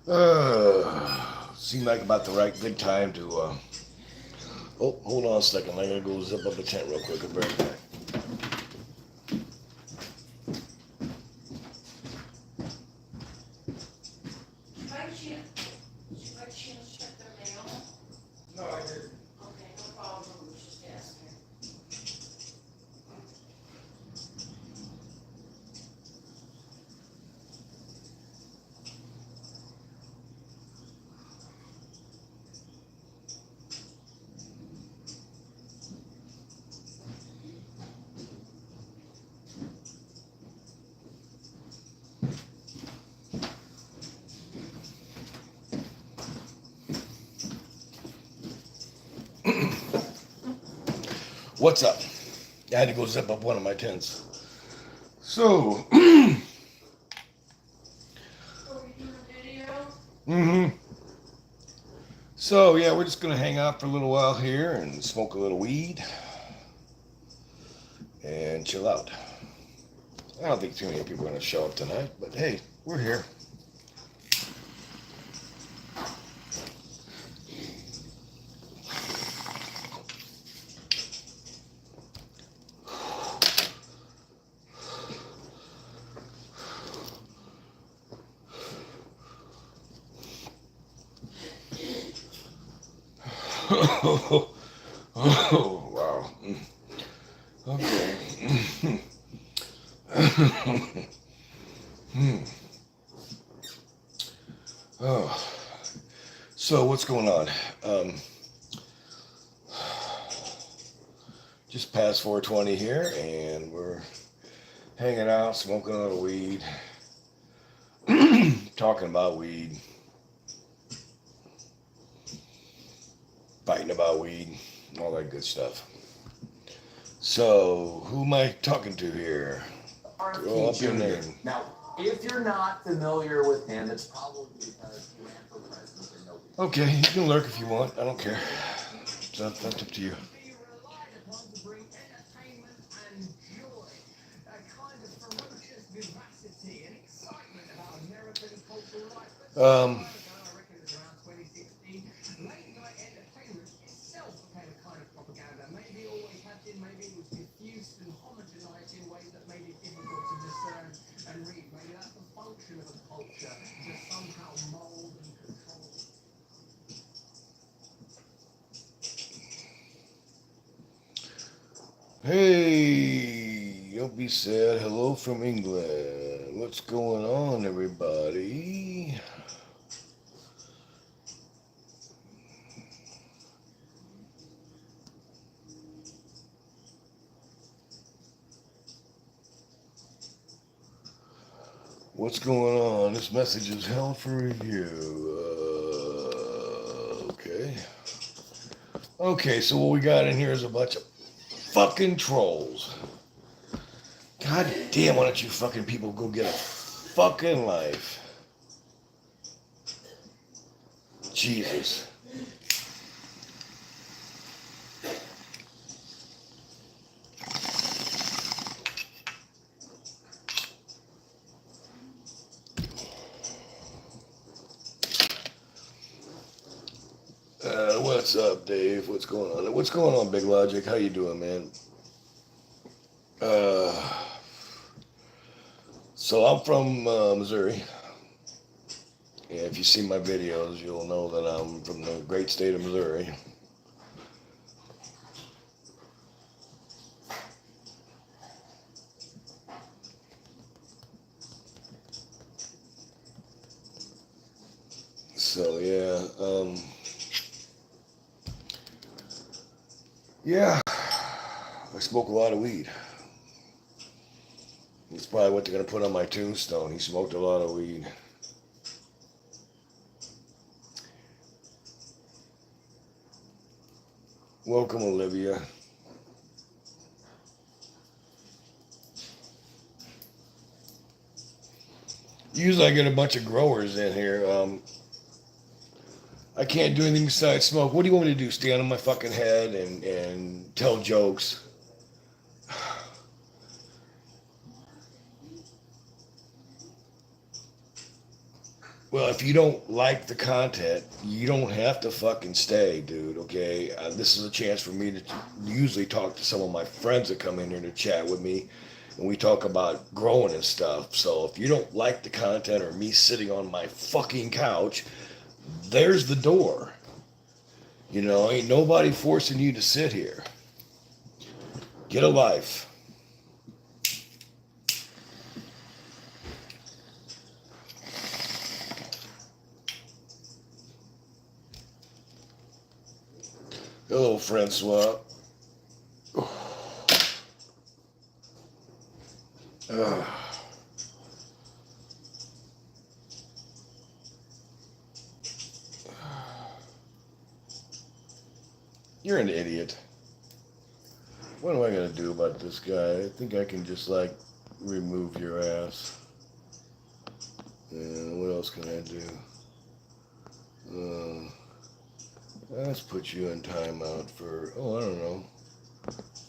Seemed like about the right good time to. Oh, hold on a second. I gotta go zip up the tent real quick. I'll be right back. What's up? I had to go zip up one of my tents. So, mm-hmm. So yeah, we're just gonna hang out for a little while here and smoke a little weed and chill out. I don't think too many people are gonna show up tonight, but hey, we're here. Oh, wow. Okay. Oh, so what's going on? Um, just past 4:20 here, and we're hanging out, smoking a little weed, talking about weed, fighting about weed, all that good stuff. So, who am I talking to here? Throw up your name. Now, if you're not familiar with him, it's probably because he ran for president and nobody. Okay, you can lurk if you want. I don't care. That's up to you. Um, Hey, don't be sad. Hello from England. What's going on, everybody? What's going on? This message is held for review. Okay. Okay, so what we got in here is a bunch of fucking trolls. God damn, why don't you fucking people go get a fucking life? Jesus. What's up, Dave? What's going on? What's going on, Big Logic? How you doing, man? Uh, so I'm from Missouri. Yeah, if you see my videos, you'll know that I'm from the great state of Missouri. So yeah, I smoke a lot of weed. That's probably what they're gonna put on my tombstone. He smoked a lot of weed. Welcome, Olivia. Usually I get a bunch of growers in here. I can't do anything besides smoke. What do you want me to do? Stand on my fucking head and tell jokes? Well, if you don't like the content, you don't have to fucking stay, dude, okay? This is a chance for me to usually talk to some of my friends that come in here to chat with me, and we talk about growing and stuff. So if you don't like the content or me sitting on my fucking couch, there's the door. You know, ain't nobody forcing you to sit here. Get a life. Hello, Francois. You're an idiot. What am I gonna do about this guy? I think I can just like remove your ass. And what else can I do? Let's put you in timeout for, I don't know,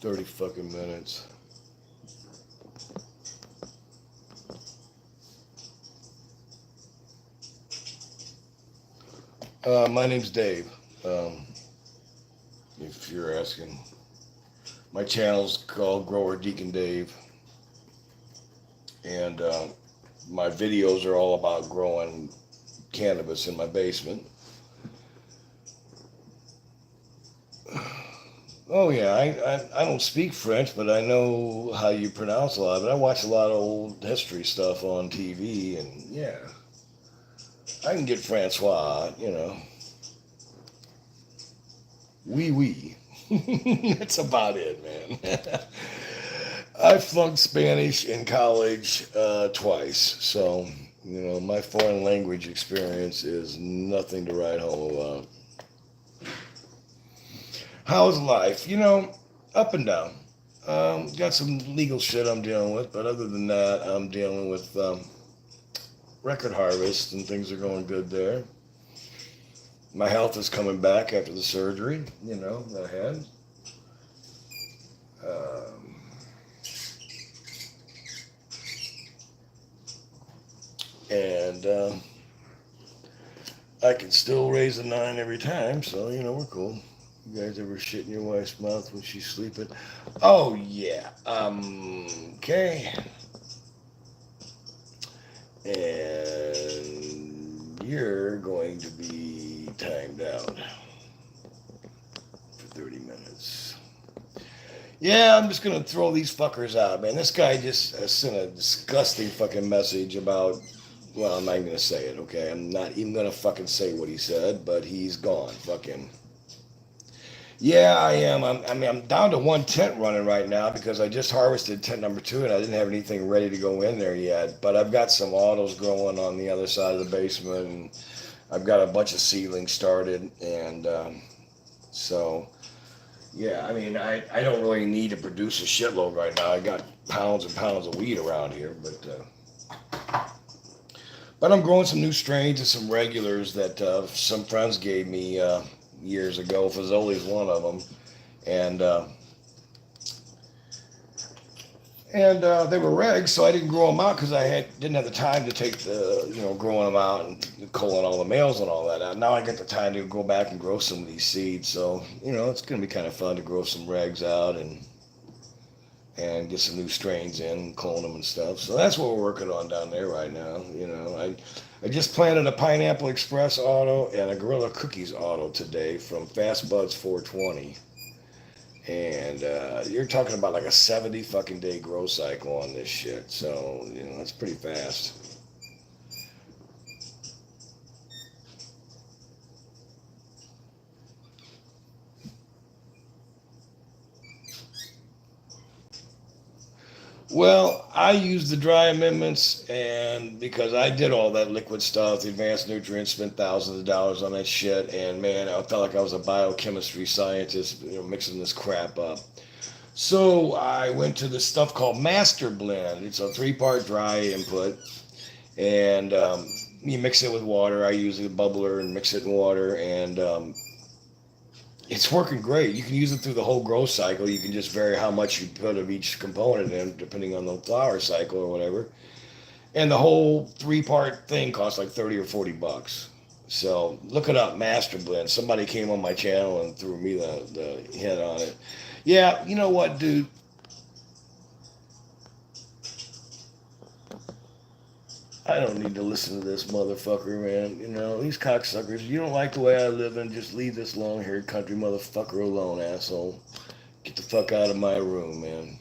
30 fucking minutes. My name's Dave. If you're asking. My channel's called Grower Deacon Dave. And my videos are all about growing cannabis in my basement. Oh yeah, I don't speak French, but I know how you pronounce a lot of it. I watch a lot of old history stuff on TV, and yeah, I can get Francois, you know. Oui. That's about it, man. I flunked Spanish in college twice, so, you know, my foreign language experience is nothing to write home about. How's life? You know, up and down. Got some legal shit I'm dealing with, but other than that, I'm dealing with record harvest, and things are going good there. My health is coming back after the surgery, you know, that I had. And I can still raise a 9 every time, so, you know, we're cool. You guys ever shit in your wife's mouth when she's sleeping? Oh, yeah. Okay. And you're going to be timed out for 30 minutes. Yeah, I'm just going to throw these fuckers out, man. This guy just sent a disgusting fucking message about, well, I'm not even going to say it, okay? I'm not even going to fucking say what he said, but he's gone. Fuck him. Yeah, I am. I'm down to one tent running right now because I just harvested tent number 2 and I didn't have anything ready to go in there yet. But I've got some autos growing on the other side of the basement, and I've got a bunch of seedlings started. And so, yeah, I mean, I don't really need to produce a shitload right now. I got pounds and pounds of weed around here, but I'm growing some new strains and some regulars that some friends gave me years ago. Fazoli's one of them, and they were regs, so I didn't grow them out because I didn't have the time to take the, you know, growing them out and culling all the males and all that out. Now I get the time to go back and grow some of these seeds, so, you know, it's going to be kind of fun to grow some regs out and get some new strains in, clone them and stuff. So that's what we're working on down there right now. You know, I just planted a Pineapple Express auto and a Gorilla Cookies auto today from Fast Buds 420. And you're talking about like a 70 fucking day grow cycle on this shit. So, you know, that's pretty fast. Well, I used the dry amendments, and because I did all that liquid stuff, the advanced nutrients, spent thousands of dollars on that shit, and man, I felt like I was a biochemistry scientist, you know, mixing this crap up. So I went to this stuff called Master Blend. It's a 3-part dry input, and you mix it with water. I use a bubbler and mix it in water, and it's working great. You can use it through the whole growth cycle. You can just vary how much you put of each component in, depending on the flower cycle or whatever. And the whole 3-part thing costs like 30 or 40 bucks. So look it up, Master Blend. Somebody came on my channel and threw me the hint on it. Yeah, you know what, dude? I don't need to listen to this motherfucker, man. You know, these cocksuckers. You don't like the way I live, and just leave this long-haired country motherfucker alone, asshole. Get the fuck out of my room, man.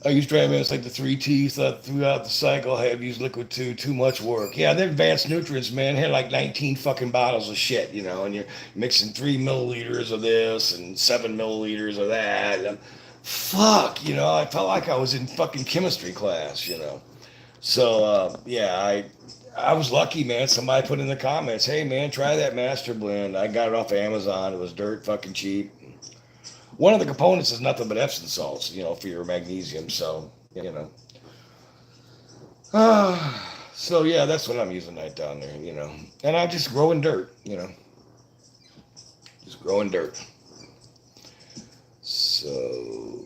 I used dry man, it's like the 3 T's throughout the cycle. I have used liquid too much work. Yeah, they're advanced nutrients, man. Had like 19 fucking bottles of shit, you know, and you're mixing 3 milliliters of this and 7 milliliters of that. And fuck, you know, I felt like I was in fucking chemistry class, you know. So yeah, I was lucky, man. Somebody put in the comments, "Hey, man, try that Master Blend." I got it off of Amazon. It was dirt fucking cheap. One of the components is nothing but Epsom salts, you know, for your magnesium. So you know, so yeah, that's what I'm using right down there, you know. And I just grow in dirt, you know, just grow in dirt. So.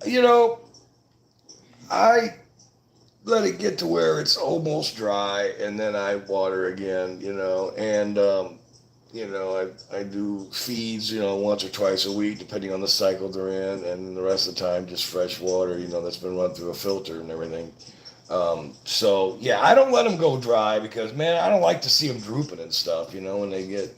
You know, I let it get to where it's almost dry, and then I water again. You know, and you know, I do feeds, you know, once or twice a week, depending on the cycle they're in, and the rest of the time just fresh water, you know, that's been run through a filter and everything. So yeah, I don't let them go dry because, man, I don't like to see them drooping and stuff. You know, when they get.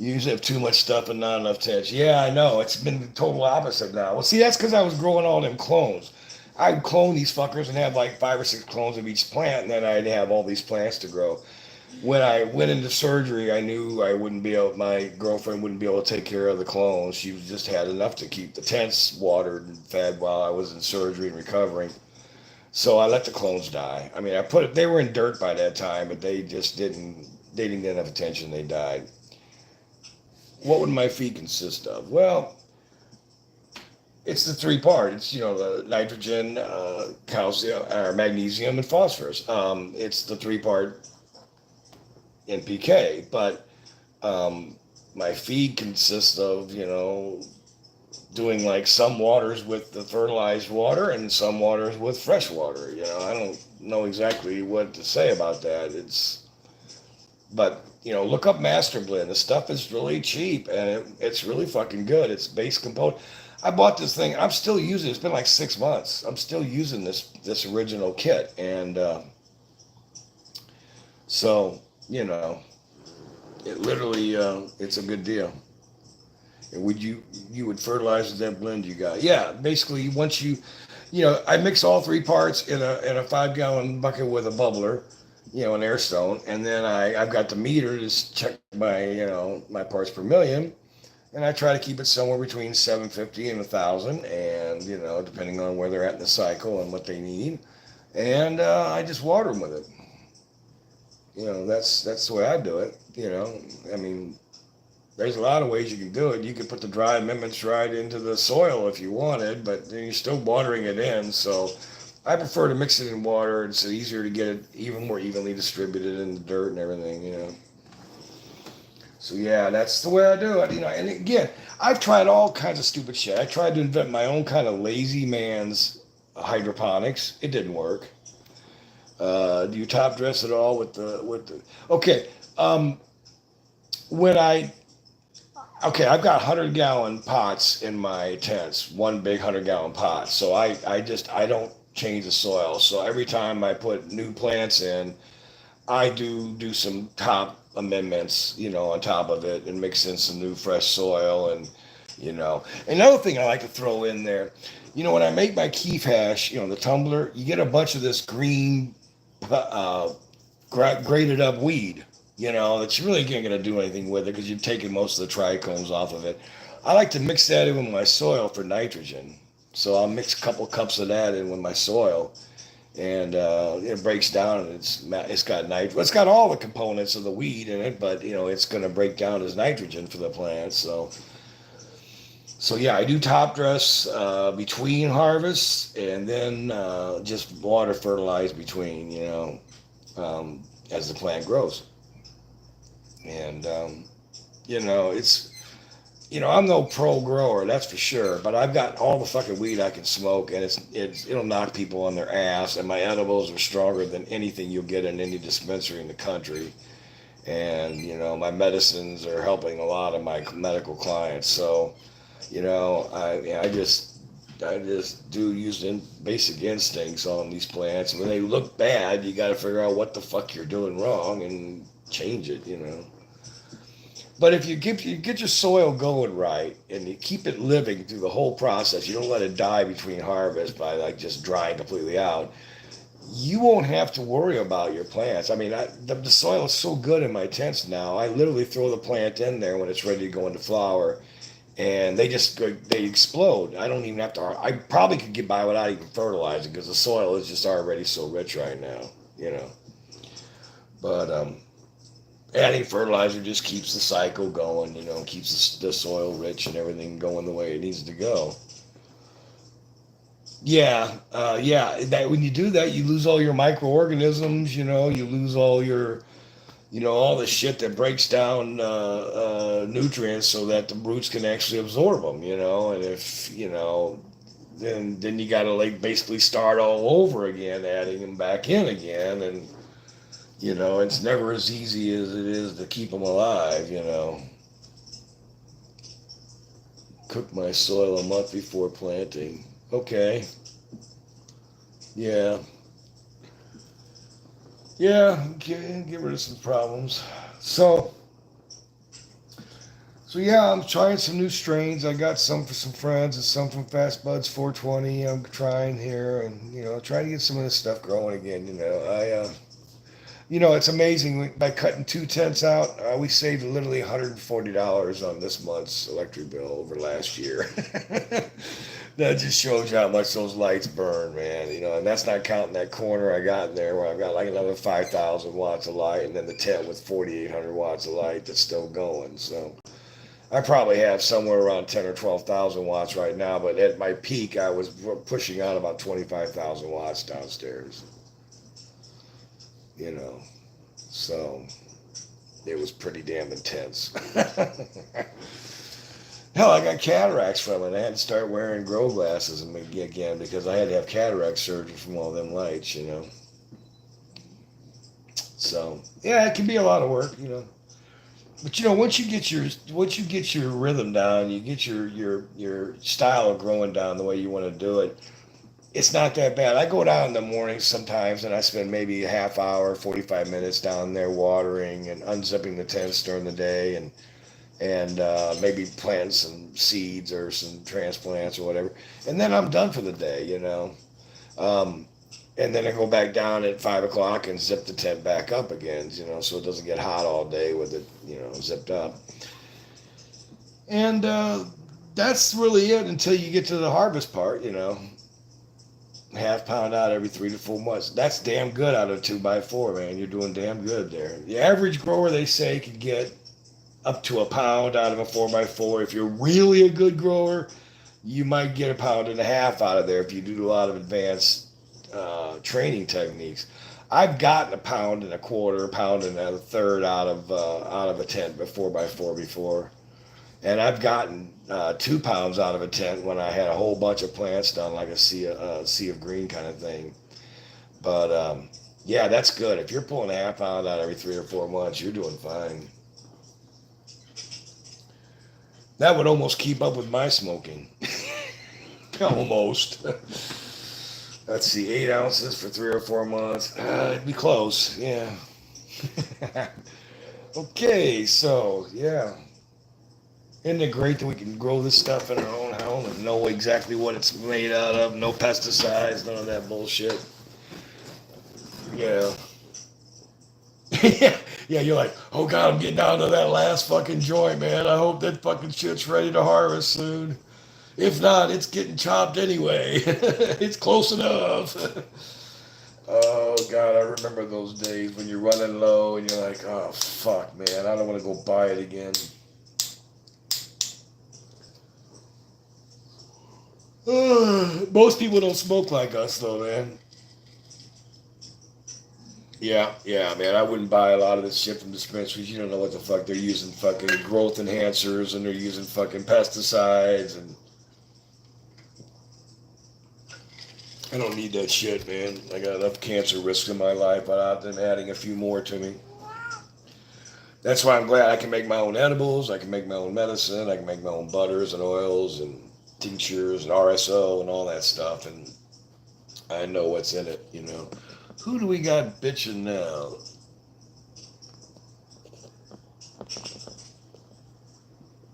You usually have too much stuff and not enough tension. Yeah, I know. It's been the total opposite now. Well, see, that's because I was growing all them clones. I'd clone these fuckers and have like 5 or 6 clones of each plant, and then I'd have all these plants to grow. When I went into surgery, I knew I wouldn't be able, my girlfriend wouldn't be able to take care of the clones. She just had enough to keep the tents watered and fed while I was in surgery and recovering. So I let the clones die. I mean, they were in dirt by that time, but they didn't get enough attention. They died. What would my feed consist of? Well, it's the 3 part. It's, you know, the nitrogen, calcium, or magnesium, and phosphorus. It's the 3 part NPK. But my feed consists of, you know, doing like some waters with the fertilized water and some waters with fresh water. You know, I don't know exactly what to say about that. But you know, look up Master Blend. The stuff is really cheap and it's really fucking good. It's base component. I bought this thing. I'm still using it. It's been like 6 months. I'm still using this original kit, and so you know, it literally it's a good deal. And you would fertilize with that blend you got? Yeah, basically once you know, I mix all 3 parts in a 5 gallon bucket with a bubbler, you know, an air stone, and then I've got the meter to check my, you know, my parts per million, and I try to keep it somewhere between 750 and 1,000, and you know, depending on where they're at in the cycle and what they need, and I just water them with it. You know, that's the way I do it. You know, I mean, there's a lot of ways you can do it. You could put the dry amendments right into the soil if you wanted, but then you're still watering it in. So I prefer to mix it in water. It's easier to get it even more evenly distributed in the dirt and everything, you know. So yeah, that's the way I do it, you know. And again, I've tried all kinds of stupid shit. I tried to invent my own kind of lazy man's hydroponics. It didn't work. Do you top dress it all with the? Okay. When I Okay, I've got 100-gallon pots in my tents, one big 100-gallon pot. So I don't change the soil. So every time I put new plants in, I do some top amendments, you know, on top of it and mix in some new fresh soil. And you know, another thing I like to throw in there, you know, when I make my keef hash, you know, the tumbler, you get a bunch of this green uh, grated up weed, you know, that you really ain't gonna do anything with it because you've taken most of the trichomes off of it. I like to mix that in with my soil for nitrogen. So I'll mix a couple cups of that in with my soil, and it breaks down, and it's got nitrogen. It's got all the components of the weed in it, but you know, it's going to break down as nitrogen for the plants. So yeah, I do top dress between harvests, and then just water fertilize between, you know, as the plant grows. And it's I'm no pro grower, that's for sure. But I've got all the fucking weed I can smoke, and it'll knock people on their ass. And my edibles are stronger than anything you'll get in any dispensary in the country. And my medicines are helping a lot of my medical clients. So I just do use basic instincts on these plants. When they look bad, you got to figure out what the fuck you're doing wrong and change it. But if you get your soil going right and you keep it living through the whole process, you don't let it die between harvest by like just drying completely out. You won't have to worry about your plants. I mean, the soil is so good in my tents now. I literally throw the plant in there when it's ready to go into flower, and they explode. I don't even have to. I probably could get by without even fertilizing because the soil is just already so rich right now. But adding fertilizer just keeps the cycle going. Keeps the soil rich and everything going the way it needs to go. Yeah. That when you do that, you lose all your microorganisms. You lose all your, all the shit that breaks down nutrients so that the roots can actually absorb them. And if then you got to like basically start all over again, adding them back in again, and it's never as easy as it is to keep them alive. Cook my soil a month before planting. Okay. Yeah. Yeah. Get rid of some problems. So yeah, I'm trying some new strains. I got some for some friends and some from Fast Buds 420. I'm trying here and trying to get some of this stuff growing again. It's amazing by cutting 2 tents out. We saved literally $140 on this month's electric bill over last year. That just shows you how much those lights burn, man. And that's not counting that corner I got in there where I've got like another 5,000 watts of light, and then the tent with 4,800 watts of light that's still going. So I probably have somewhere around 10 or 12,000 watts right now, but at my peak, I was pushing out about 25,000 watts downstairs. So it was pretty damn intense. Hell, I got cataracts from it. I had to start wearing grow glasses again because I had to have cataract surgery from all them lights. So yeah, it can be a lot of work. But once you get your rhythm down, you get your style of growing down the way you want to do it. It's not that bad. I go down in the morning sometimes, and I spend maybe a half hour, 45 minutes down there watering and unzipping the tents during the day, and maybe plant some seeds or some transplants or whatever. And then I'm done for the day. And then I go back down at 5 o'clock and zip the tent back up again, so it doesn't get hot all day with it, zipped up. And that's really it until you get to the harvest part, half pound out every 3 to 4 months. That's damn good out of 2x4, man. You're doing damn good there. The average grower, they say, could get up to a pound out of a 4x4. If you're really a good grower, you might get a pound and a half out of there if you do a lot of advanced training techniques. I've gotten a pound and a quarter, a pound and a third out of a tent, a 4x4 before. And I've gotten 2 pounds out of a tent when I had a whole bunch of plants done, like a sea of green kind of thing. But yeah, that's good. If you're pulling a half pound out every 3 or 4 months, you're doing fine. That would almost keep up with my smoking. Almost. Let's see, 8 ounces for 3 or 4 months. It'd be close, yeah. Okay, so yeah. Isn't it great that we can grow this stuff in our own home and know exactly what it's made out of? No pesticides, none of that bullshit. Yeah. Yeah, you're like, oh God, I'm getting down to that last fucking joint, man. I hope that fucking shit's ready to harvest soon. If not, it's getting chopped anyway. It's close enough. Oh God, I remember those days when you're running low and you're like, oh fuck, man, I don't want to go buy it again. Most people don't smoke like us, though, man. Yeah, yeah, man. I wouldn't buy a lot of this shit from dispensaries. You don't know what the fuck they're using, fucking growth enhancers, and they're using fucking pesticides, and I don't need that shit, man. I got enough cancer risks in my life without them adding a few more to me. That's why I'm glad I can make my own edibles. I can make my own medicine. I can make my own butters and oils and tinctures and RSO and all that stuff. And I know what's in it, you know. Who do we got bitching now?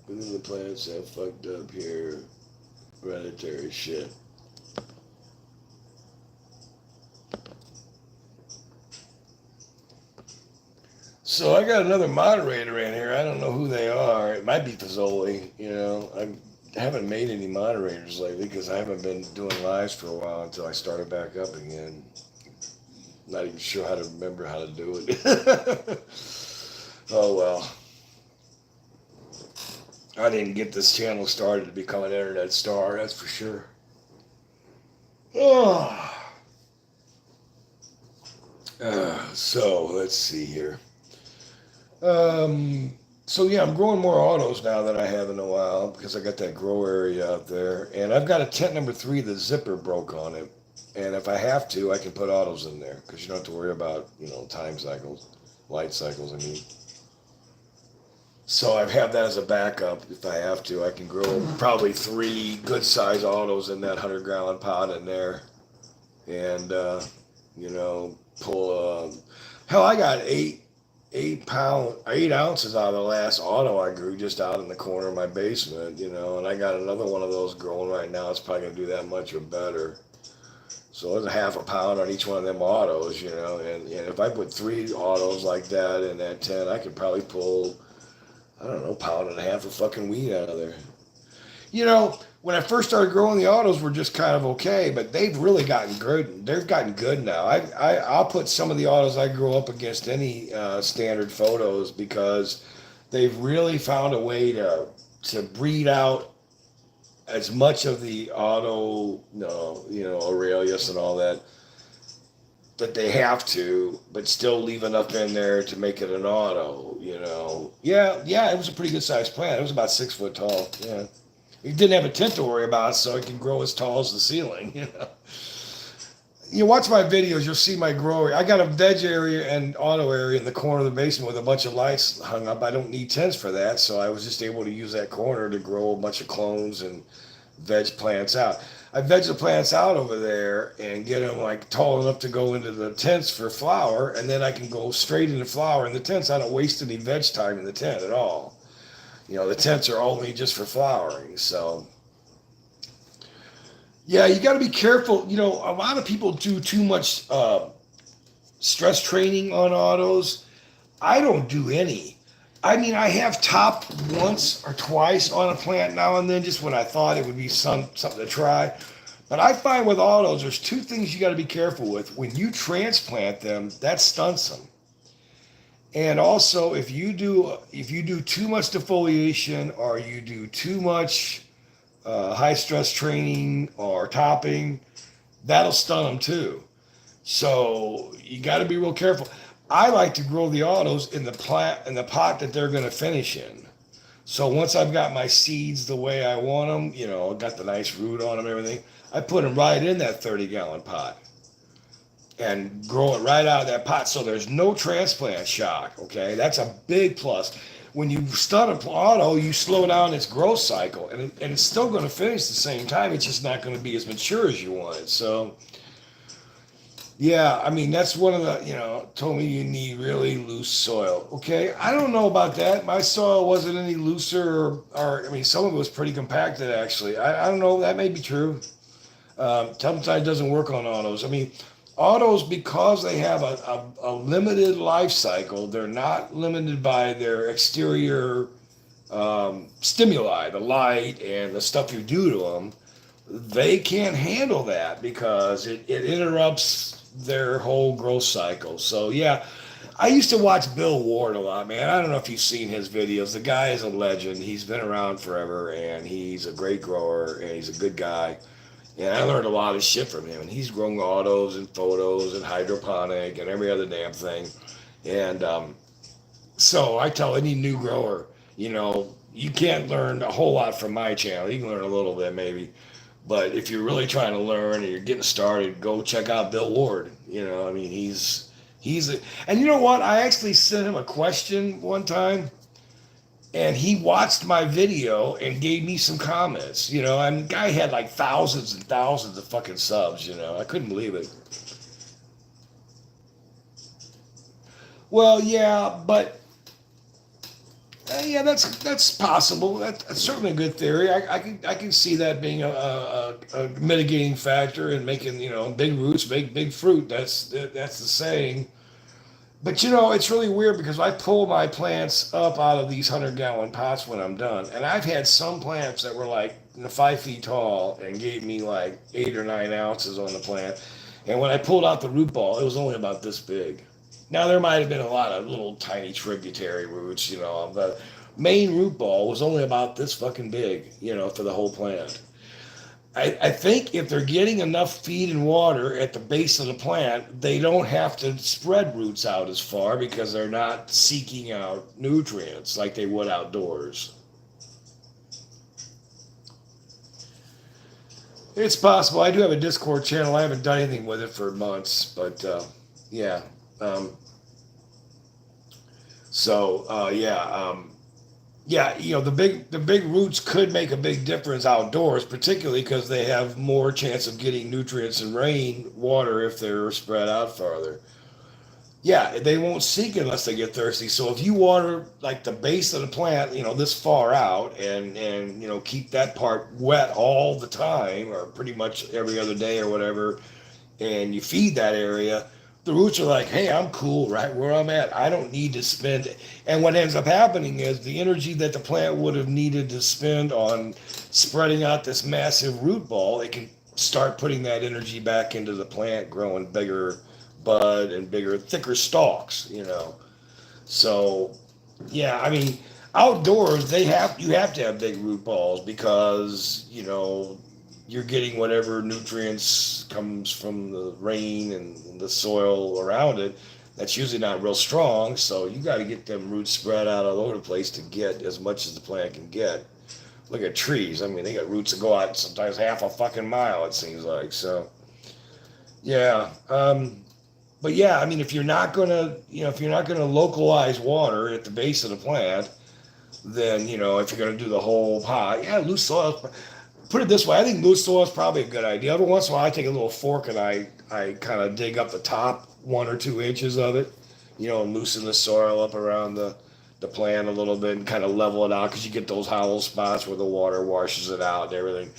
Who do the plants have fucked up here? Hereditary shit. So I got another moderator in here. I don't know who they are. It might be Fazoli. You know, I haven't made any moderators lately because I haven't been doing lives for a while until I started back up again. Not even sure how to remember how to do it. Oh well. I didn't get this channel started to become an internet star, that's for sure. Oh. So let's see here. So yeah, I'm growing more autos now than I have in a while because I got that grow area out there, and I've got a tent number 3. The zipper broke on it, and if I have to, I can put autos in there because you don't have to worry about time cycles, light cycles. I mean, so I have that as a backup if I have to. I can grow probably 3 good size autos in that 100-gallon pot in there, and pull. Hell, I got 8 ounces out of the last auto I grew just out in the corner of my basement, and I got another one of those growing right now. It's probably gonna do that much or better. So there's a half a pound on each one of them autos, and if I put 3 autos like that in that tent, I could probably pull, I don't know, pound and a half of fucking weed out of there. When I first started growing, the autos were just kind of okay, but they've really gotten good. They've gotten good now. I'll put some of the autos I grow up against any standard photos because they've really found a way to breed out as much of the auto, Aurelius and all that they have to, but still leave enough in there to make it an auto. Yeah, it was a pretty good sized plant. It was about 6 foot tall. Yeah. It didn't have a tent to worry about, so it can grow as tall as the ceiling. You watch my videos, you'll see my grower. I got a veg area and auto area in the corner of the basement with a bunch of lights hung up. I don't need tents for that, so I was just able to use that corner to grow a bunch of clones and veg plants out. I veg the plants out over there and get them like tall enough to go into the tents for flower, and then I can go straight into flower in the tents. I don't waste any veg time in the tent at all. The tents are only just for flowering. So, yeah, you got to be careful. A lot of people do too much stress training on autos. I don't do any. I mean, I have topped once or twice on a plant now and then, just when I thought it would be something to try. But I find with autos, there's 2 things you got to be careful with. When you transplant them, that stunts them. And also, if you do too much defoliation or you do too much high stress training or topping, that'll stun them too. So you got to be real careful. I like to grow the autos in the pot that they're going to finish in. So once I've got my seeds the way I want them, got the nice root on them, everything, I put them right in that 30-gallon pot and grow it right out of that pot, so there's no transplant shock. Okay, that's a big plus. When you stun an auto, you slow down its growth cycle, and it's still going to finish the same time. It's just not going to be as mature as you want it. So, yeah, I mean, that's one of the, told me you need really loose soil. Okay, I don't know about that. My soil wasn't any looser, or I mean, some of it was pretty compacted, actually. I don't know. That may be true. Sometimes it doesn't work on autos. I mean, autos, because they have a limited life cycle, they're not limited by their exterior stimuli, the light and the stuff you do to them. They can't handle that because it interrupts their whole growth cycle. So yeah, I used to watch Bill Ward a lot, man. I don't know if you've seen his videos. The guy is a legend. He's been around forever, and he's a great grower, and he's a good guy. And I learned a lot of shit from him. And he's grown autos and photos and hydroponic and every other damn thing. And so I tell any new grower, you can't learn a whole lot from my channel. You can learn a little bit maybe. But if you're really trying to learn and you're getting started, go check out Bill Ward. I mean, and you know what? I actually sent him a question one time, and he watched my video and gave me some comments. And the guy had like thousands and thousands of fucking subs. I couldn't believe it. Well, yeah, but yeah, that's possible. That's certainly a good theory. I can see that being a mitigating factor in making big roots make big fruit. That's the saying. But it's really weird because I pull my plants up out of these 100-gallon pots when I'm done, and I've had some plants that were like 5 feet tall and gave me like 8 or 9 ounces on the plant, and when I pulled out the root ball, it was only about this big. Now there might have been a lot of little tiny tributary roots, the main root ball was only about this fucking big, for the whole plant. I think if they're getting enough feed and water at the base of the plant, they don't have to spread roots out as far because they're not seeking out nutrients like they would outdoors. It's possible. I do have a Discord channel. I haven't done anything with it for months, but yeah. Yeah, the big roots could make a big difference outdoors, particularly because they have more chance of getting nutrients and rain water if they're spread out farther. Yeah, they won't sink unless they get thirsty. So if you water like the base of the plant, this far out, and keep that part wet all the time, or pretty much every other day or whatever, and you feed that area, the roots are like, hey, I'm cool right where I'm at. I don't need to spend it. And what ends up happening is the energy that the plant would have needed to spend on spreading out this massive root ball, it can start putting that energy back into the plant, growing bigger bud and bigger, thicker stalks. So, yeah, I mean, outdoors you have to have big root balls because you're getting whatever nutrients comes from the rain and the soil around it. That's usually not real strong, so you got to get them roots spread out all over the place to get as much as the plant can get. Look at trees. I mean, they got roots that go out sometimes half a fucking mile, it seems like. So, yeah. But yeah, I mean, if you're not gonna localize water at the base of the plant, then if you're gonna do the whole pot, yeah, loose soil. Put it this way, I think loose soil is probably a good idea. Every once in a while, I take a little fork and I kind of dig up the top 1 or 2 inches of it, and loosen the soil up around the plant a little bit and kind of level it out because you get those hollow spots where the water washes it out and everything.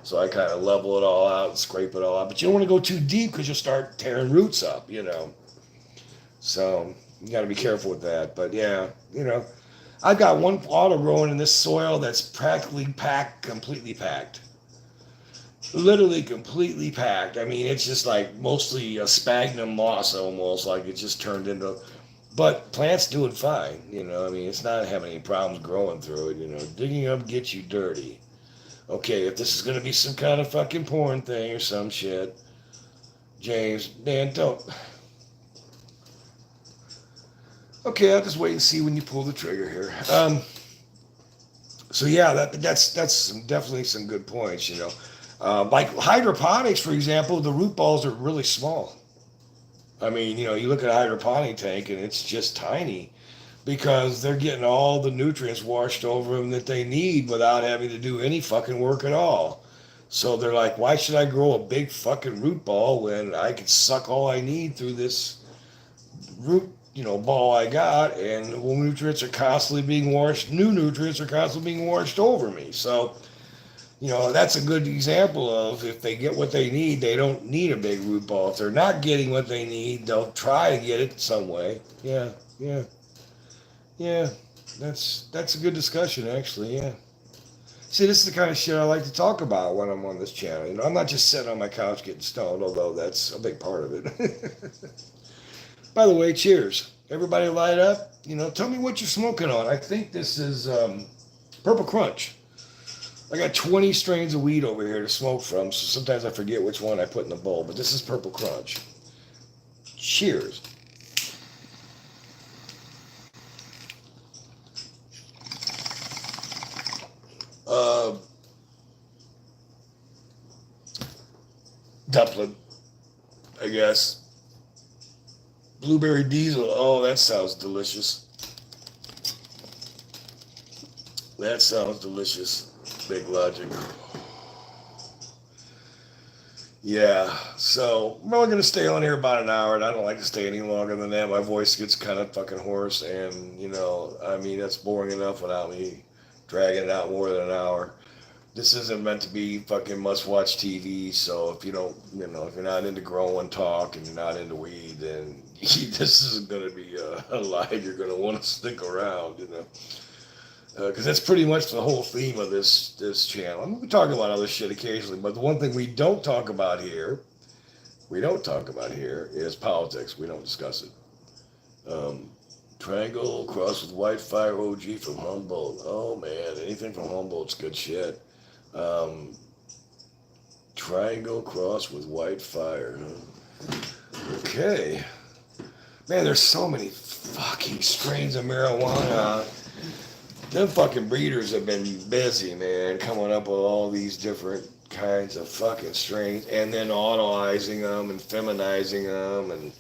So I kind of level it all out and scrape it all out. But you don't want to go too deep because you'll start tearing roots up, So you got to be careful with that. But yeah, I've got one auto growing in this soil that's practically packed, completely packed. Literally completely packed. I mean, it's just like mostly a sphagnum moss almost, like it just turned into. But plant's doing fine, I mean, it's not having any problems growing through it, Digging up gets you dirty. Okay, if this is going to be some kind of fucking porn thing or some shit, James, man, don't. Okay, I'll just wait and see when you pull the trigger here. So yeah, that's definitely some good points, Like hydroponics, for example, the root balls are really small. I mean, you look at a hydroponic tank and it's just tiny because they're getting all the nutrients washed over them that they need without having to do any fucking work at all. So they're like, why should I grow a big fucking root ball when I can suck all I need through this root, ball I got, and new nutrients are constantly being washed over me. So, that's a good example of if they get what they need, they don't need a big root ball. If they're not getting what they need, they'll try to get it some way. Yeah. That's a good discussion, actually. Yeah. See, this is the kind of shit I like to talk about when I'm on this channel. I'm not just sitting on my couch getting stoned, although that's a big part of it. By the way, cheers. Everybody light up. Tell me what you're smoking on. I think this is Purple Crunch. I got 20 strains of weed over here to smoke from, so sometimes I forget which one I put in the bowl. But this is Purple Crunch. Cheers. Dumpling, I guess. Blueberry diesel. Oh, that sounds delicious. That sounds delicious. Big Logic. Yeah, so I'm only going to stay on here about an hour, and I don't like to stay any longer than that. My voice gets kind of fucking hoarse, and, you know, I mean, that's boring enough without me dragging it out more than an hour. This isn't meant to be fucking must-watch TV, so if you don't, you know, if you're not into growing talk and you're not into weed, then this isn't going to be a live you're going to want to stick around, you know. Because that's pretty much the whole theme of this channel. I mean, we talk about other shit occasionally, but the one thing we don't talk about here is politics. We don't discuss it. Triangle cross with Whitefire OG from Humboldt. Oh man, anything from Humboldt's good shit. Triangle cross with Whitefire. Okay. Man, there's so many fucking strains of marijuana. Them fucking breeders have been busy, man, coming up with all these different kinds of fucking strains and then autoizing them and feminizing them and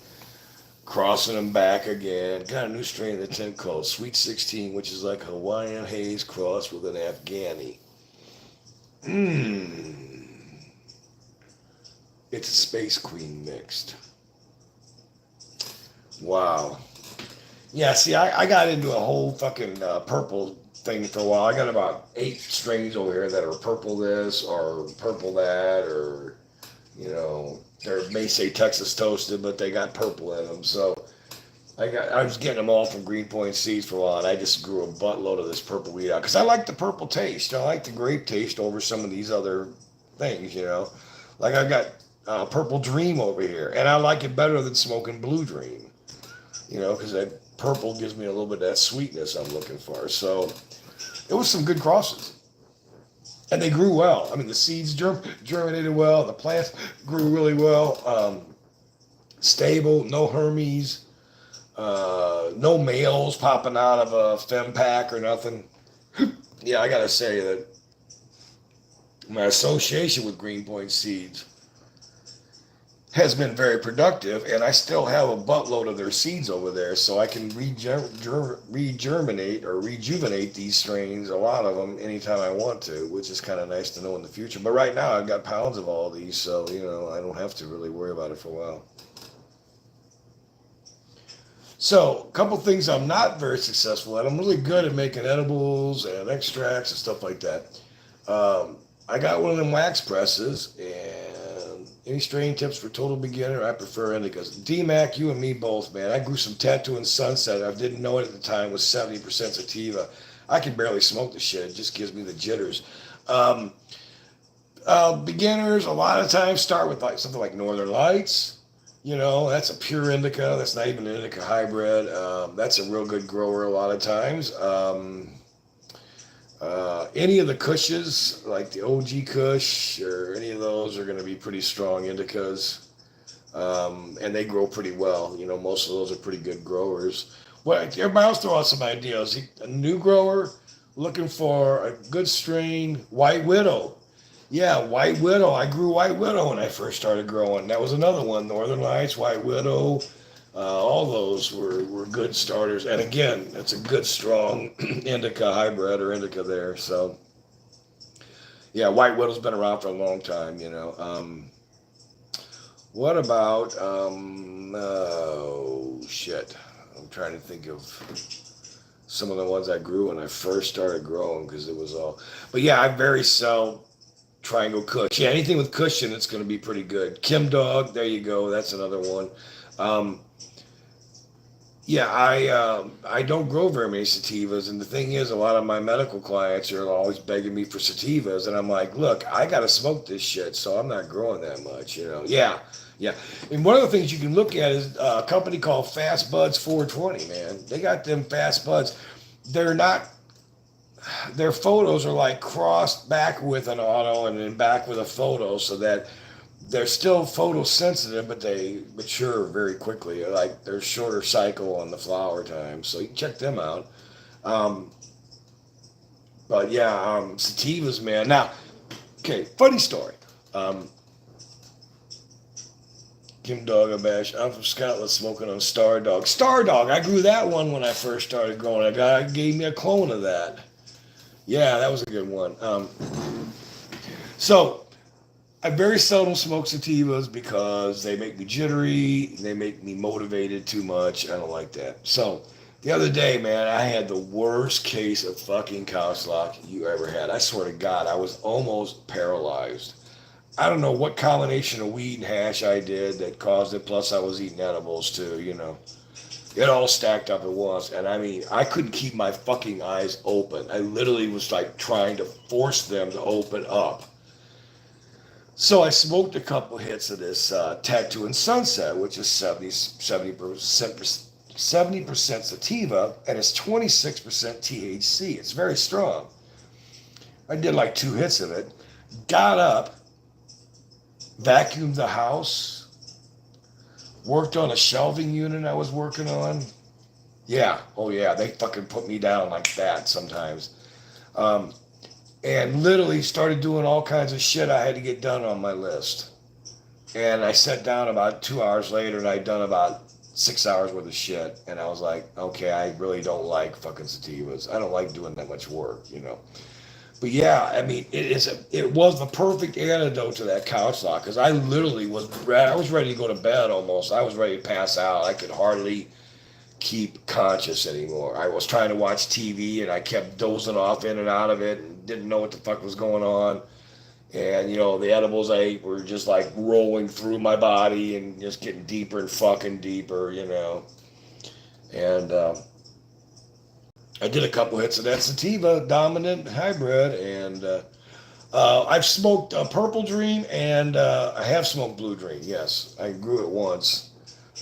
crossing them back again. Got a new strain of the tent called Sweet 16, which is like Hawaiian haze crossed with an Afghani. It's a Space Queen mixed. Wow. Yeah, see, I got into a whole fucking purple thing for a while. I got about 8 strains over here that are purple this or purple that, or, you know, they may say Texas Toasted, but they got purple in them. So I was getting them all from Greenpoint Seeds for a while, and I just grew a buttload of this purple weed out because I like the purple taste. I like the grape taste over some of these other things, you know. Like I got Purple Dream over here, and I like it better than smoking Blue Dream, you know, because that purple gives me a little bit of that sweetness I'm looking for. So it was some good crosses. And they grew well. I mean, the seeds germinated well. The plants grew really well. Stable, no Hermes, no males popping out of a fem pack or nothing. Yeah, I got to say that my association with Greenpoint Seeds has been very productive, and I still have a buttload of their seeds over there, so I can regerminate or rejuvenate these strains, a lot of them, anytime I want to, which is kind of nice to know in the future. But right now, I've got pounds of all these, so, you know, I don't have to really worry about it for a while. So, a couple things I'm not very successful at. I'm really good at making edibles and extracts and stuff like that. I got one of them wax presses, and any strain tips for total beginner? I prefer indicas. D-Mac, you and me both, man. I grew some Tattoo and Sunset. I didn't know it at the time. It was 70% sativa. I can barely smoke the shit. It just gives me the jitters. Beginners, a lot of times, start with like something like Northern Lights. You know, that's a pure indica. That's not even an indica hybrid. That's a real good grower a lot of times. Any of the Kushes, like the OG Kush or any of those, are going to be pretty strong indicas, and they grow pretty well. You know, most of those are pretty good growers. Well, everybody else throw out some ideas. A new grower looking for a good strain, White Widow. Yeah, White Widow. I grew White Widow when I first started growing. That was another one. Northern Lights, White Widow. All those were good starters. And again, it's a good, strong indica hybrid or indica there. So, yeah, White Widow's been around for a long time, you know. What about, oh, shit. I'm trying to think of some of the ones I grew when I first started growing, because it was all. But, yeah, I very sell Triangle Kush. Yeah, anything with Kush in it's going to be pretty good. Kim Dog, there you go. That's another one. Yeah, I don't grow very many sativas, and the thing is, a lot of my medical clients are always begging me for sativas, and I'm like, look, I gotta smoke this shit, so I'm not growing that much, you know. Yeah. And one of the things you can look at is a company called Fast Buds 420, man. They got them Fast Buds. They're not. their photos are like crossed back with an auto and then back with a photo, so that they're still photosensitive, but they mature very quickly. Like there's shorter cycle on the flower time, so you can check them out. Um, but yeah, sativas, man. Now, okay, funny story. Um, Kim Dog-a-Bash. I'm from Scotland, smoking on Star Dog. Star Dog. I grew that one when I first started growing. A guy gave me a clone of that. Yeah, that was a good one. So I very seldom smoke sativas because they make me jittery. They make me motivated too much. I don't like that. So the other day, man, I had the worst case of fucking couch lock you ever had. I swear to God, I was almost paralyzed. I don't know what combination of weed and hash I did that caused it. Plus, I was eating edibles too, you know. It all stacked up at once. And I mean, I couldn't keep my fucking eyes open. I literally was like trying to force them to open up. So I smoked a couple hits of this Tattoo and Sunset, which is 70% sativa, and it's 26% THC. It's very strong. I did like 2 hits of it. Got up, vacuumed the house, worked on a shelving unit I was working on. Yeah, oh yeah, they fucking put me down like that sometimes. And literally started doing all kinds of shit I had to get done on my list. And I sat down about 2 hours later and I'd done about 6 hours worth of shit. And I was like, okay, I really don't like fucking sativas. I don't like doing that much work, you know. But yeah, I mean, it was the perfect antidote to that couch lock, because I literally I was ready to go to bed almost. I was ready to pass out. I could hardly keep conscious anymore. I was trying to watch TV and I kept dozing off in and out of it and didn't know what the fuck was going on. And you know, the edibles I ate were just like rolling through my body and just getting deeper and fucking deeper, you know. And I did a couple hits of that sativa dominant hybrid, and I've smoked Purple Dream, and I have smoked Blue Dream. Yes, I grew it once.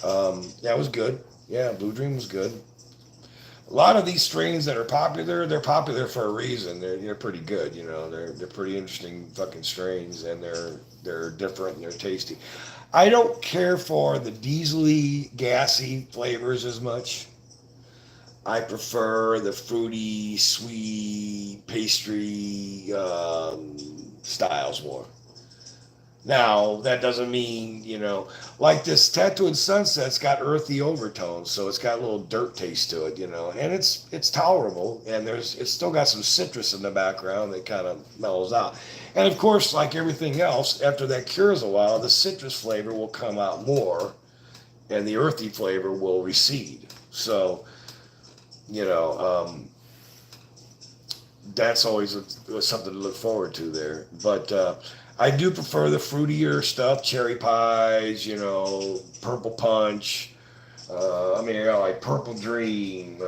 Yeah, it was good. Yeah, Blue Dream was good. A lot of these strains that are popular, they're popular for a reason. They're pretty good, you know. They're pretty interesting fucking strains, and they're different and they're tasty. I don't care for the diesely, gassy flavors as much. I prefer the fruity, sweet, pastry styles more. Now, that doesn't mean, you know, like this Tattoo and Sunset's got earthy overtones, so it's got a little dirt taste to it, you know, and it's tolerable, and it's still got some citrus in the background that kind of mellows out. And of course, like everything else, after that cures a while, the citrus flavor will come out more, and the earthy flavor will recede. So, you know, that's always something to look forward to there. But I do prefer the fruitier stuff, cherry pies, you know, purple punch. I mean, I got like Purple Dream,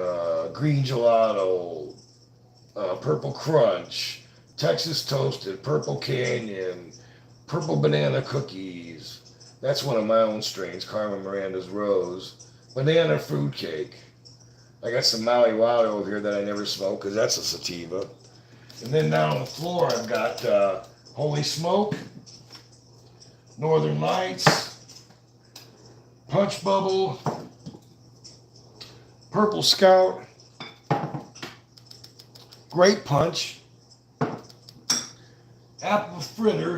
green gelato, purple crunch, Texas toasted, purple canyon, purple banana cookies. That's one of my own strains, Carmen Miranda's Rose. Banana fruitcake. I got some Maui Wowie over here that I never smoke because that's a sativa. And then down on the floor, I've got Holy Smoke, Northern Lights, Punch Bubble, Purple Scout, Grape Punch, Apple Fritter,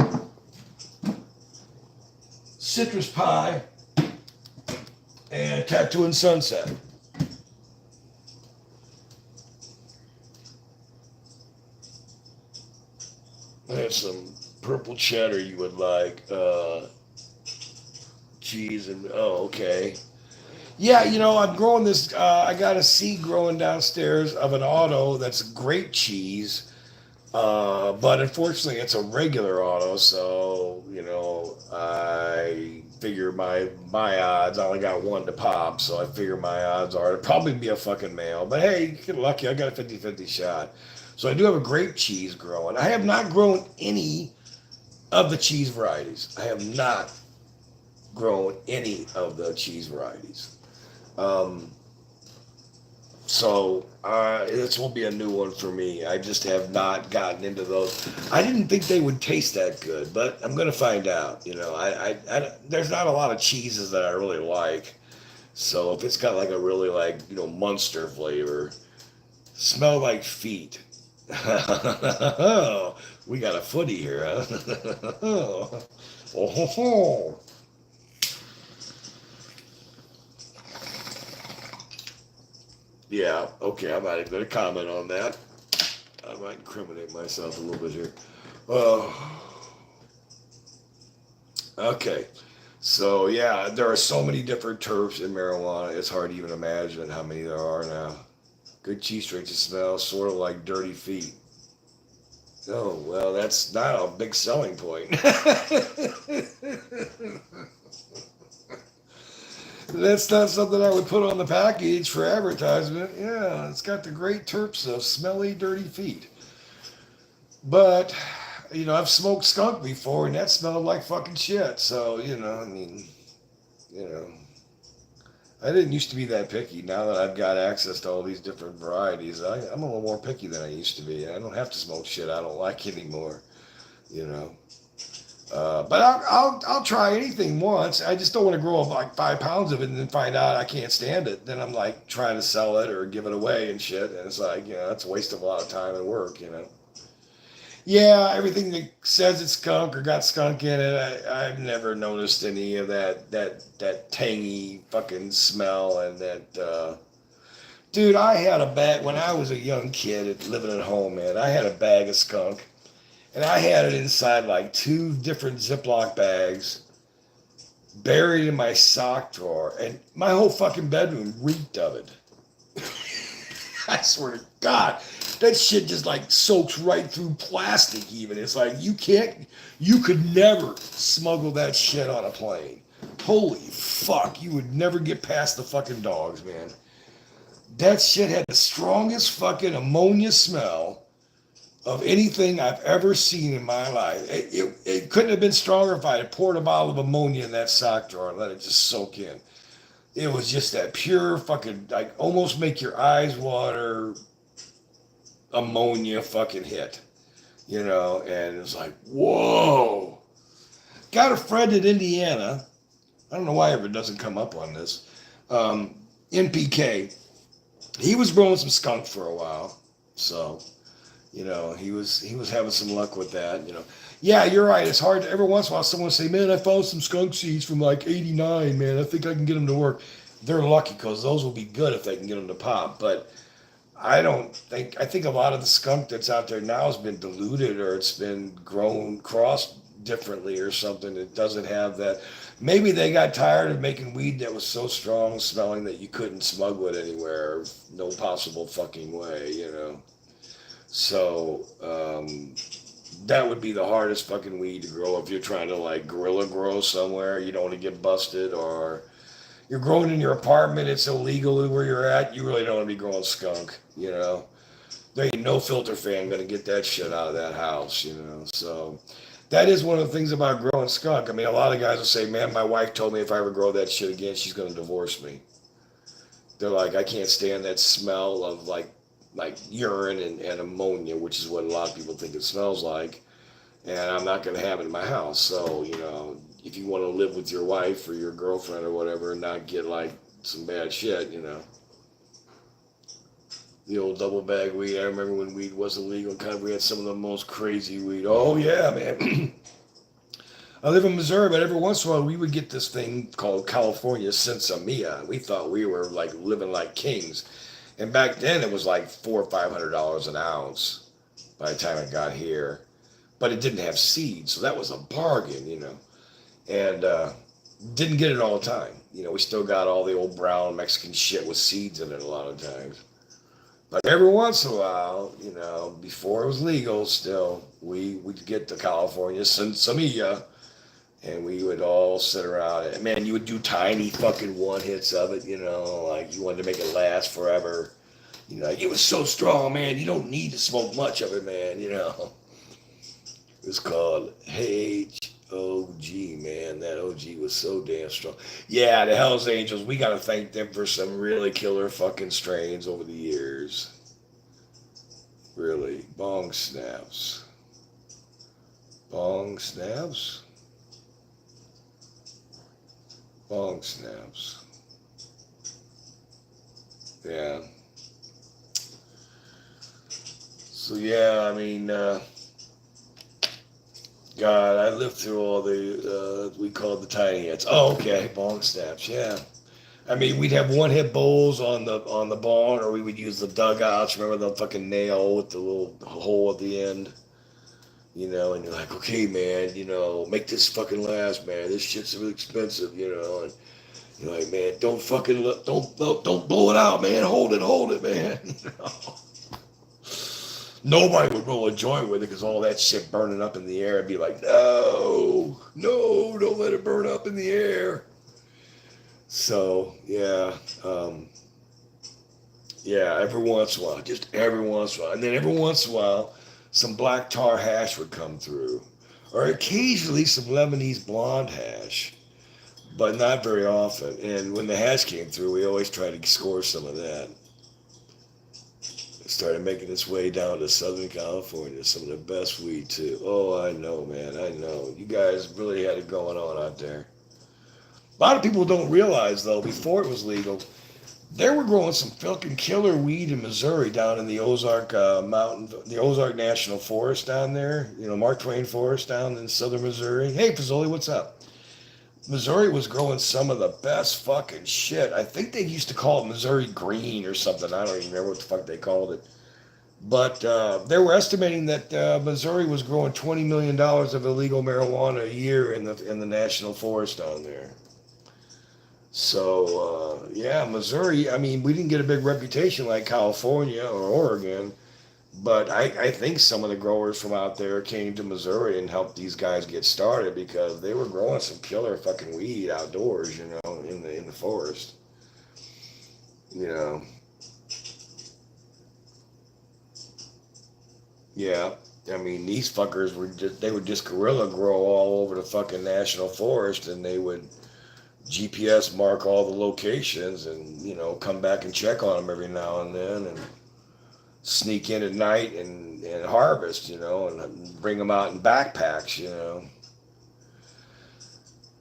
Citrus Pie, and Tattoo and Sunset. There's some purple cheddar you would like. Cheese and oh, okay. Yeah, you know, I'm growing this. I got a seed growing downstairs of an auto that's great cheese, but unfortunately, it's a regular auto. So you know, I figure my odds. I only got one to pop, so I figure my odds are it'll probably be a fucking male. But hey, you get lucky. I got a 50-50 shot. So I do have a grape cheese growing. I have not grown any of the cheese varieties. I have not grown any of the cheese varieties. Um, So this will be a new one for me. I just have not gotten into those. I didn't think they would taste that good, but I'm gonna find out. You know, there's not a lot of cheeses that I really like. So if it's got like a really like Munster flavor, smell like feet. We got a footy here, huh? Oh. Yeah, okay, I'm not even going to comment on that. I might incriminate myself a little bit here. Okay, so yeah, there are so many different terps in marijuana, it's hard to even imagine how many there are now. Good cheese straight to smell, sort of like dirty feet. Oh, well, that's not a big selling point. That's not something I would put on the package for advertisement. Yeah, it's got the great terps of smelly, dirty feet. But, I've smoked skunk before and that smelled like fucking shit. So, I mean, you know, I didn't used to be that picky. Now that I've got access to all these different varieties, I'm a little more picky than I used to be. I don't have to smoke shit I don't like anymore, you know. But I'll try anything once. I just don't want to grow up like 5 pounds of it and then find out I can't stand it. Then I'm like trying to sell it or give it away and shit. And it's like, that's a waste of a lot of time and work. Yeah, everything that says it's skunk or got skunk in it, I've never noticed any of that tangy fucking smell and that. Dude, I had a bag when I was a young kid living at home, man. I had a bag of skunk. And I had it inside like 2 different Ziploc bags, buried in my sock drawer, and my whole fucking bedroom reeked of it. I swear to God, that shit just like soaks right through plastic even. It's like you could never smuggle that shit on a plane. Holy fuck, you would never get past the fucking dogs, man. That shit had the strongest fucking ammonia smell of anything I've ever seen in my life. It couldn't have been stronger if I had poured a bottle of ammonia in that sock drawer and let it just soak in. It was just that pure fucking, like, almost make your eyes water ammonia fucking hit. And it was like, whoa. Got a friend in Indiana. I don't know why it doesn't come up on this. NPK. He was growing some skunk for a while. So... he was having some luck with that. Yeah, you're right. It's hard. Every once in a while, someone will say, "Man, I found some skunk seeds from like '89. Man, I think I can get them to work." They're lucky because those will be good if they can get them to pop. But I think a lot of the skunk that's out there now has been diluted or it's been grown crossed differently or something. It doesn't have that. Maybe they got tired of making weed that was so strong smelling that you couldn't smuggle it anywhere. No possible fucking way. So that would be the hardest fucking weed to grow if you're trying to like guerrilla grow somewhere. You don't want to get busted, or you're growing in your apartment. It's illegal where you're at. You really don't want to be growing skunk. There ain't no filter fan gonna get that shit out of that house. So that is one of the things about growing skunk. I mean, a lot of guys will say, "Man, my wife told me if I ever grow that shit again, she's gonna divorce me." They're like, "I can't stand that smell of like urine and ammonia," which is what a lot of people think it smells like, and I'm not going to have it in my house. So, if you want to live with your wife or your girlfriend or whatever and not get like some bad shit, the old double bag weed. I remember when weed was illegal in country, we had some of the most crazy weed. Oh yeah, man. I live in Missouri, but every once in a while we would get this thing called California Sinsemilla. We thought we were like living like kings. And back then it was like $400 or $500 an ounce by the time it got here. But it didn't have seeds, so that was a bargain, And didn't get it all the time. We still got all the old brown Mexican shit with seeds in it a lot of times. But every once in a while, before it was legal still, we'd get the California Sinsemilla, and we would all sit around and man, you would do tiny fucking one hits of it, like you wanted to make it last forever. It was so strong, man, you don't need to smoke much of it, man, It was called OG, man. That OG was so damn strong. Yeah, the Hells Angels, we got to thank them for some really killer fucking strains over the years. Really. Bong snaps. Bong snaps? Bong snaps. Yeah. So, yeah, I mean, God, I lived through all the, we called the tiny hits. Oh, okay. Bong snaps, yeah. I mean, we'd have one hit bowls on the barn, or we would use the dugouts. Remember the fucking nail with the little hole at the end? You know, and you're like, okay, man, you know, make this fucking last, man. This shit's really expensive, you know. And you're like, man, don't fucking don't blow it out, man. Hold it, man. You know? Nobody would roll a joint with it because all that shit burning up in the air. I'd be like, no, don't let it burn up in the air. So yeah, yeah. Every once in a while, just every once in a while, and then every once in a while, some black tar hash would come through, or occasionally some Lebanese blonde hash, but not very often. And when the hash came through, we always tried to score some of that. It started making its way down to Southern California. Some of the best weed too. Oh, I know, man. I know. You guys really had it going on out there. A lot of people don't realize, though, before it was legal, they were growing some fucking killer weed in Missouri down in the Ozark Mountain, the Ozark National Forest down there. You know, Mark Twain Forest down in southern Missouri. Hey, Fazoli, what's up? Missouri was growing some of the best fucking shit. I think they used to call it Missouri Green or something. I don't even remember what the fuck they called it. But they were estimating that Missouri was growing $20 million of illegal marijuana a year in the national forest down there. So, yeah, Missouri, I mean, we didn't get a big reputation like California or Oregon, but I think some of the growers from out there came to Missouri and helped these guys get started because they were growing some killer fucking weed outdoors, you know, in the forest. You know. Yeah. I mean, these fuckers they would just guerrilla grow all over the fucking national forest, and they would GPS mark all the locations and, you know, come back and check on them every now and then and sneak in at night and harvest, you know, and bring them out in backpacks, you know.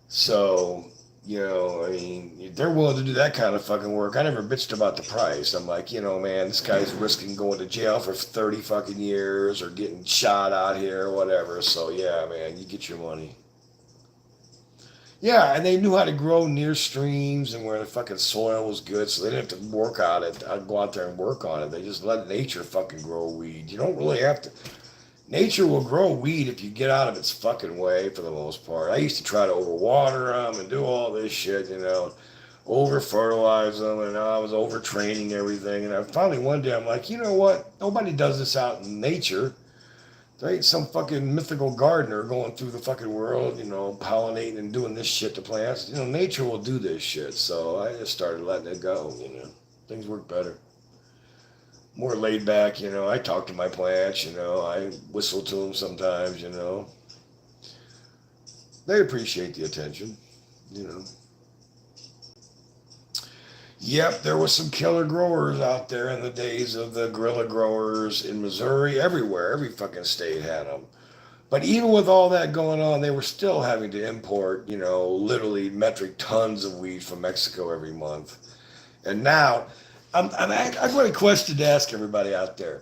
So, you know, I mean, they're willing to do that kind of fucking work. I never bitched about the price. I'm like, you know, man, this guy's risking going to jail for 30 fucking years or getting shot out here or whatever. So, yeah, man, you get your money. Yeah, and they knew how to grow near streams and where the fucking soil was good, so they didn't have to work on it. I'd go out there and work on it. They just let nature fucking grow weed. You don't really have to. Nature will grow weed if you get out of its fucking way for the most part. I used to try to overwater them and do all this shit, you know, over fertilize them, and I was overtraining everything. And I finally one day I'm like, you know what? Nobody does this out in nature. There ain't some fucking mythical gardener going through the fucking world, you know, pollinating and doing this shit to plants. You know, nature will do this shit. So I just started letting it go, you know. Things work better. More laid back, you know. I talk to my plants, you know. I whistle to them sometimes, you know. They appreciate the attention, you know. Yep, there was some killer growers out there in the days of the guerrilla growers in Missouri, everywhere. Every fucking state had them. But even with all that going on, they were still having to import, you know, literally metric tons of weed from Mexico every month. And now, I've got a question to ask everybody out there.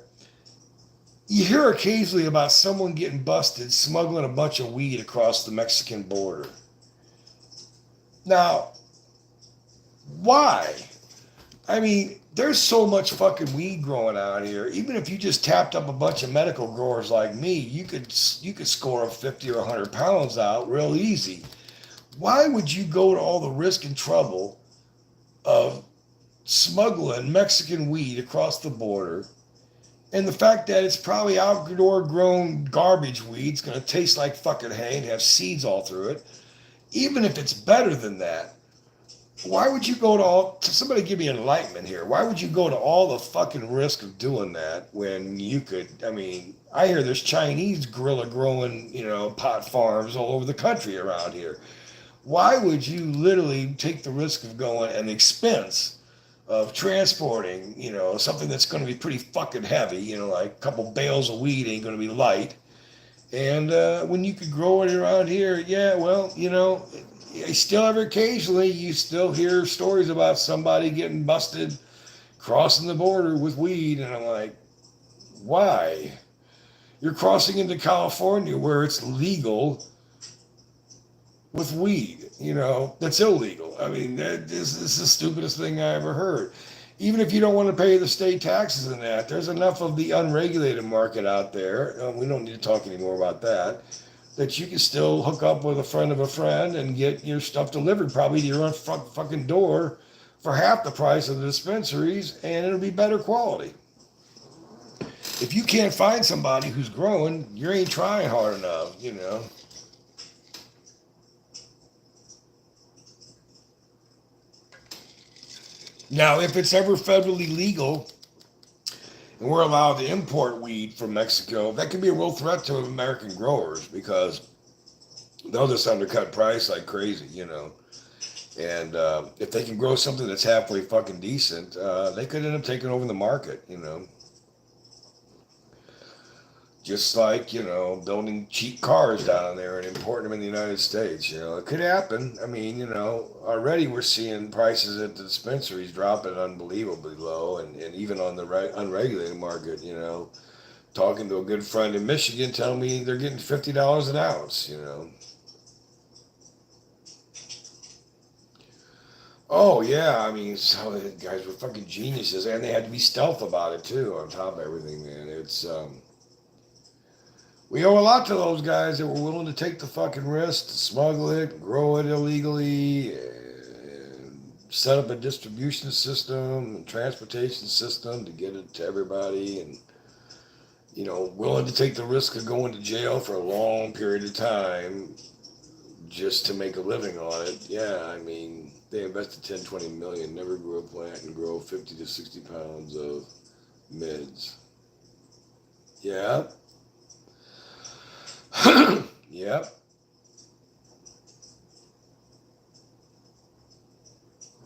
You hear occasionally about someone getting busted smuggling a bunch of weed across the Mexican border. Now, why? I mean, there's so much fucking weed growing out here. Even if you just tapped up a bunch of medical growers like me, you could score 50 or 100 pounds out real easy. Why would you go to all the risk and trouble of smuggling Mexican weed across the border? And the fact that it's probably outdoor grown garbage weed, it's going to taste like fucking hay and have seeds all through it. Even if it's better than that, why would you go to all, somebody give me enlightenment here. Why would you go to all the fucking risk of doing that when you could, I mean, I hear there's Chinese gorilla growing, pot farms all over the country around here. Why would you literally take the risk of going and the expense of transporting, something that's going to be pretty fucking heavy, like a couple bales of weed ain't going to be light. And when you could grow it around here, yeah, well, still every occasionally you still hear stories about somebody getting busted crossing the border with weed. And I'm like, why? You're crossing into California where it's legal with weed, that's illegal. I mean, this is the stupidest thing I ever heard. Even if you don't want to pay the state taxes in that, there's enough of the unregulated market out there. We don't need to talk anymore about that. That you can still hook up with a friend of a friend and get your stuff delivered probably to your own fucking door for half the price of the dispensaries, and it'll be better quality. If you can't find somebody who's growing, you ain't trying hard enough, Now, if it's ever federally legal and we're allowed to import weed from Mexico, that could be a real threat to American growers because they'll just undercut price like crazy, And if they can grow something that's halfway fucking decent, they could end up taking over the market, Just like, building cheap cars down there and importing them in the United States, it could happen. I mean, already we're seeing prices at the dispensaries dropping unbelievably low and even on the unregulated market, talking to a good friend in Michigan telling me they're getting $50 an ounce, Oh yeah, I mean, some of the guys were fucking geniuses, and they had to be stealth about it too. On top of everything, man, we owe a lot to those guys that were willing to take the fucking risk to smuggle it, grow it illegally, and set up a distribution system and transportation system to get it to everybody, and willing to take the risk of going to jail for a long period of time just to make a living on it. Yeah, I mean, they invested 10, 20 million, never grew a plant and grow 50 to 60 pounds of mids. Yeah. Yep.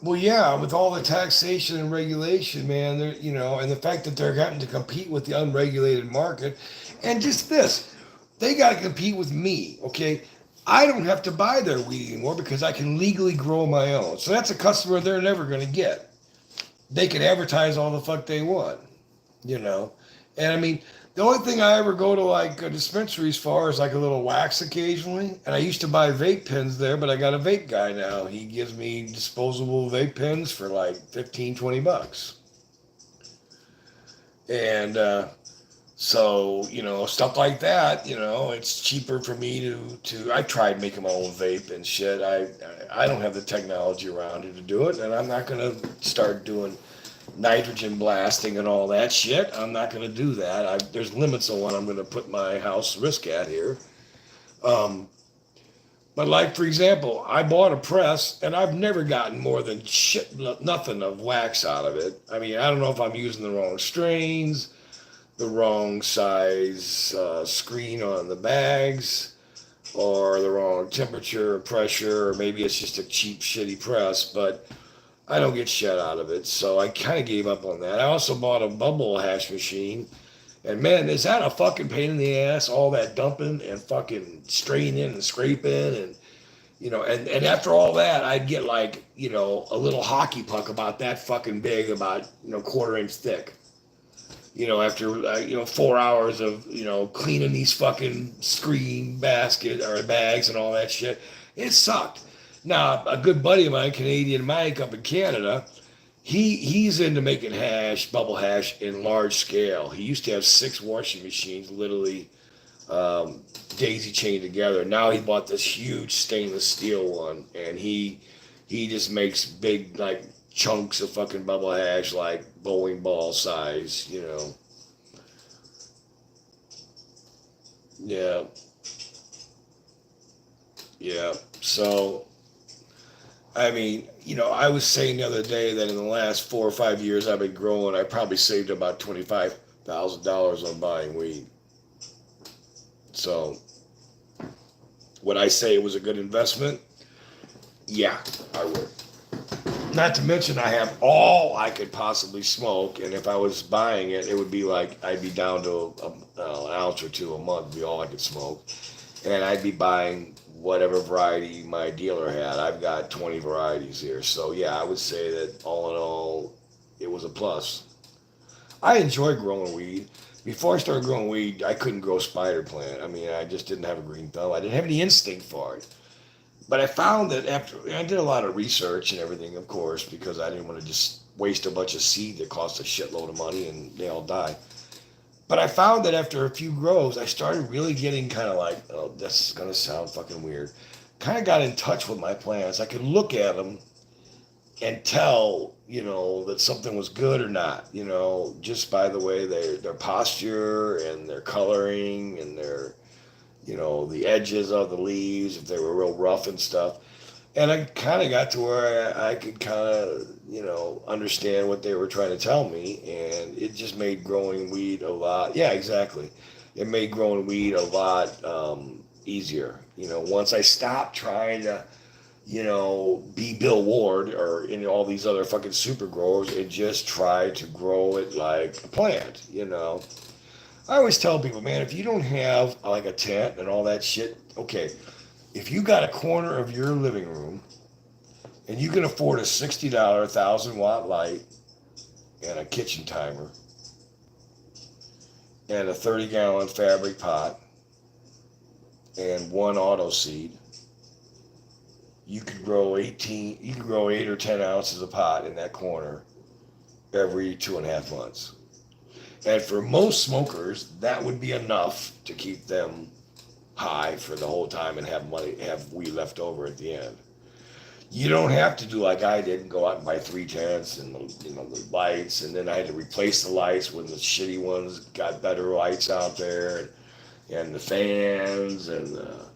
Well, yeah, with all the taxation and regulation, man, and the fact that they're having to compete with the unregulated market, and just this, they got to compete with me, okay? I don't have to buy their weed anymore because I can legally grow my own. So that's a customer they're never going to get. They can advertise all the fuck they want, you know? And I mean, the only thing I ever go to like a dispensary as far is like a little wax occasionally. And I used to buy vape pens there, but I got a vape guy now. He gives me disposable vape pens for like 15, 20 bucks. And so, stuff like that, it's cheaper for me to I tried making my own vape and shit. I don't have the technology around here to do it, and I'm not going to start doing nitrogen blasting and all that shit. I'm not going to do that. There's limits on what I'm going to put my house risk at here. Um, but like, for example, I bought a press and I've never gotten more than shit, nothing of wax out of it. I mean, I don't know if I'm using the wrong strains, the wrong size screen on the bags, or the wrong temperature or pressure, or maybe it's just a cheap, shitty press, but I don't get shit out of it, so I kind of gave up on that. I also bought a bubble hash machine, and man, is that a fucking pain in the ass, all that dumping and fucking straining and scraping, and and after all that, I'd get like, a little hockey puck about that fucking big, about, quarter-inch thick. After 4 hours of cleaning these fucking screen basket or bags and all that shit, it sucked. Now a good buddy of mine, Canadian Mike up in Canada, he's into making hash, bubble hash in large scale. He used to have 6 washing machines, literally daisy chained together. Now he bought this huge stainless steel one, and he just makes big like chunks of fucking bubble hash, like bowling ball size, Yeah, yeah. So I mean, I was saying the other day that in the last 4 or 5 years I've been growing, I probably saved about $25,000 on buying weed. So, would I say it was a good investment? Yeah, I would. Not to mention, I have all I could possibly smoke, and if I was buying it, it would be like I'd be down to an ounce or two a month, would be all I could smoke, and I'd be buying whatever variety my dealer had. I've got 20 varieties here, so yeah, I would say that all in all, it was a plus. I enjoy growing weed. Before I started growing weed, I couldn't grow spider plant. I mean, I just didn't have a green thumb. I didn't have any instinct for it. But I found that after I did a lot of research and everything, of course, because I didn't want to just waste a bunch of seed that cost a shitload of money and they all die. But I found that after a few grows, I started really getting kind of like, oh, this is going to sound fucking weird. Kind of got in touch with my plants. I could look at them and tell, that something was good or not, just by the way their posture and their coloring and their, the edges of the leaves, if they were real rough and stuff. And I kind of got to where I could kind of, understand what they were trying to tell me. And it just made growing weed a lot, yeah, exactly. It made growing weed a lot easier. Once I stopped trying to, be Bill Ward or all these other fucking super growers and just try to grow it like a plant. I always tell people, man, if you don't have like a tent and all that shit, okay, if you got a corner of your living room and you can afford a $60 1,000-watt light and a kitchen timer and a 30-gallon fabric pot and one auto seed, you could grow 8 or 10 ounces of pot in that corner every 2.5 months. And for most smokers, that would be enough to keep them high for the whole time and have weed left over at the end. You don't have to do like I did and go out and buy 3 tents and the lights, and then I had to replace the lights when the shitty ones got better lights out there, and the fans and the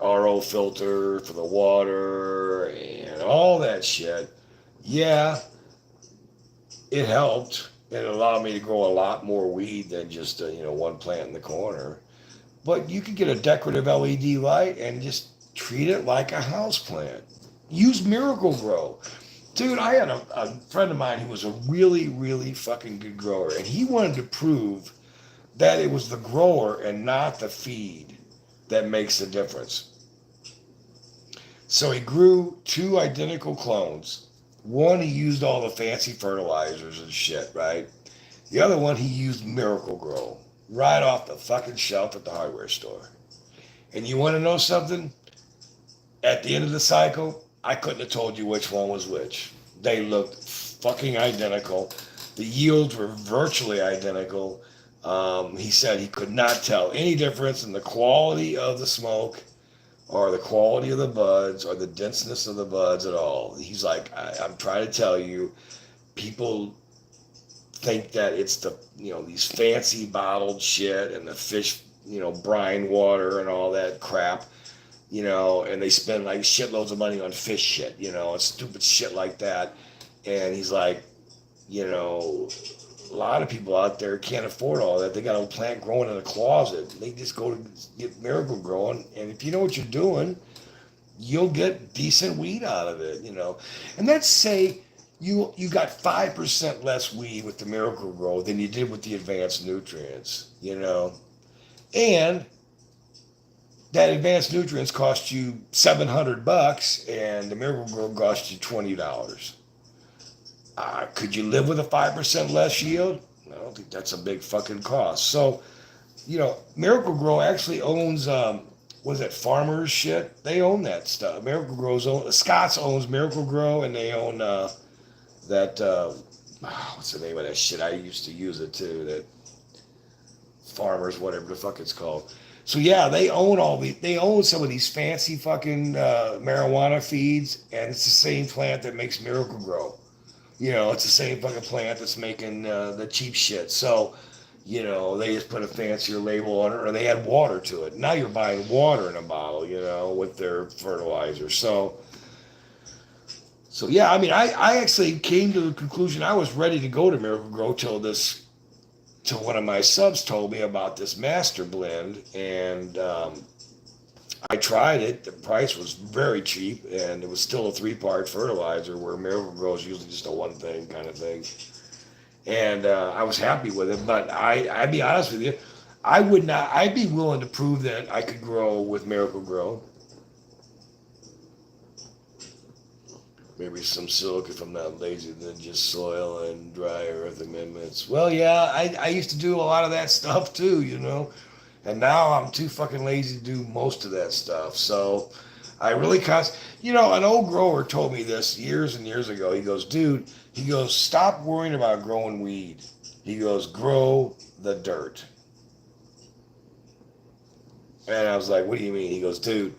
RO filter for the water and all that shit. Yeah, it helped. It allowed me to grow a lot more weed than just one plant in the corner. But you could get a decorative LED light and just treat it like a house plant. Use Miracle Grow. Dude, I had a friend of mine who was a really, really fucking good grower, and he wanted to prove that it was the grower and not the feed that makes the difference. So he grew 2 identical clones. One, he used all the fancy fertilizers and shit, right? The other one, he used Miracle Grow right off the fucking shelf at the hardware store. And you want to know something? At the end of the cycle, I couldn't have told you which one was which. They looked fucking identical. The yields were virtually identical. He said he could not tell any difference in the quality of the smoke or the quality of the buds or the denseness of the buds at all. He's like, I'm trying to tell you, people think that it's these fancy bottled shit and the fish, brine water and all that crap, and they spend like shitloads of money on fish shit, and stupid shit like that. And he's like, a lot of people out there can't afford all that. They got a plant growing in a closet. They just go to get Miracle growing, and if you know what you're doing, you'll get decent weed out of it, And let's say you got 5% less weed with the Miracle Grow than you did with the advanced nutrients, and that advanced nutrients cost you $700, and the Miracle Grow cost you $20. Could you live with a 5% less yield? I don't think that's a big fucking cost. So, Miracle Grow actually owns, what is that, Farmers shit? They own that stuff. Miracle Grow's Scott's owns Miracle Grow, and they own that, what's the name of that shit? I used to use it too, that Farmers, whatever the fuck it's called. So yeah, they own some of these fancy fucking marijuana feeds, and it's the same plant that makes Miracle Grow. It's the same fucking plant that's making the cheap shit. So, You know, they just put a fancier label on it, or they add water to it. Now you're buying water in a bottle, you know, with their fertilizer. So yeah, I mean, I actually came to the conclusion I was ready to go to Miracle Grow till one of my subs told me about this master blend, and I tried it. The price was very cheap, and it was still a 3-part fertilizer, where Miracle Grow is usually just a one thing kind of thing. And I was happy with it. But I'd be honest with you, I would not. I'd be willing to prove that I could grow with Miracle Grow. Maybe some silk if I'm not lazy, than just soil and dry earth amendments. Well, yeah, I used to do a lot of that stuff too, you know. And now I'm too fucking lazy to do most of that stuff. So I really you know, an old grower told me this years and years ago. He goes, dude, he goes, stop worrying about growing weed. He goes, grow the dirt. And I was like, what do you mean? He goes, dude,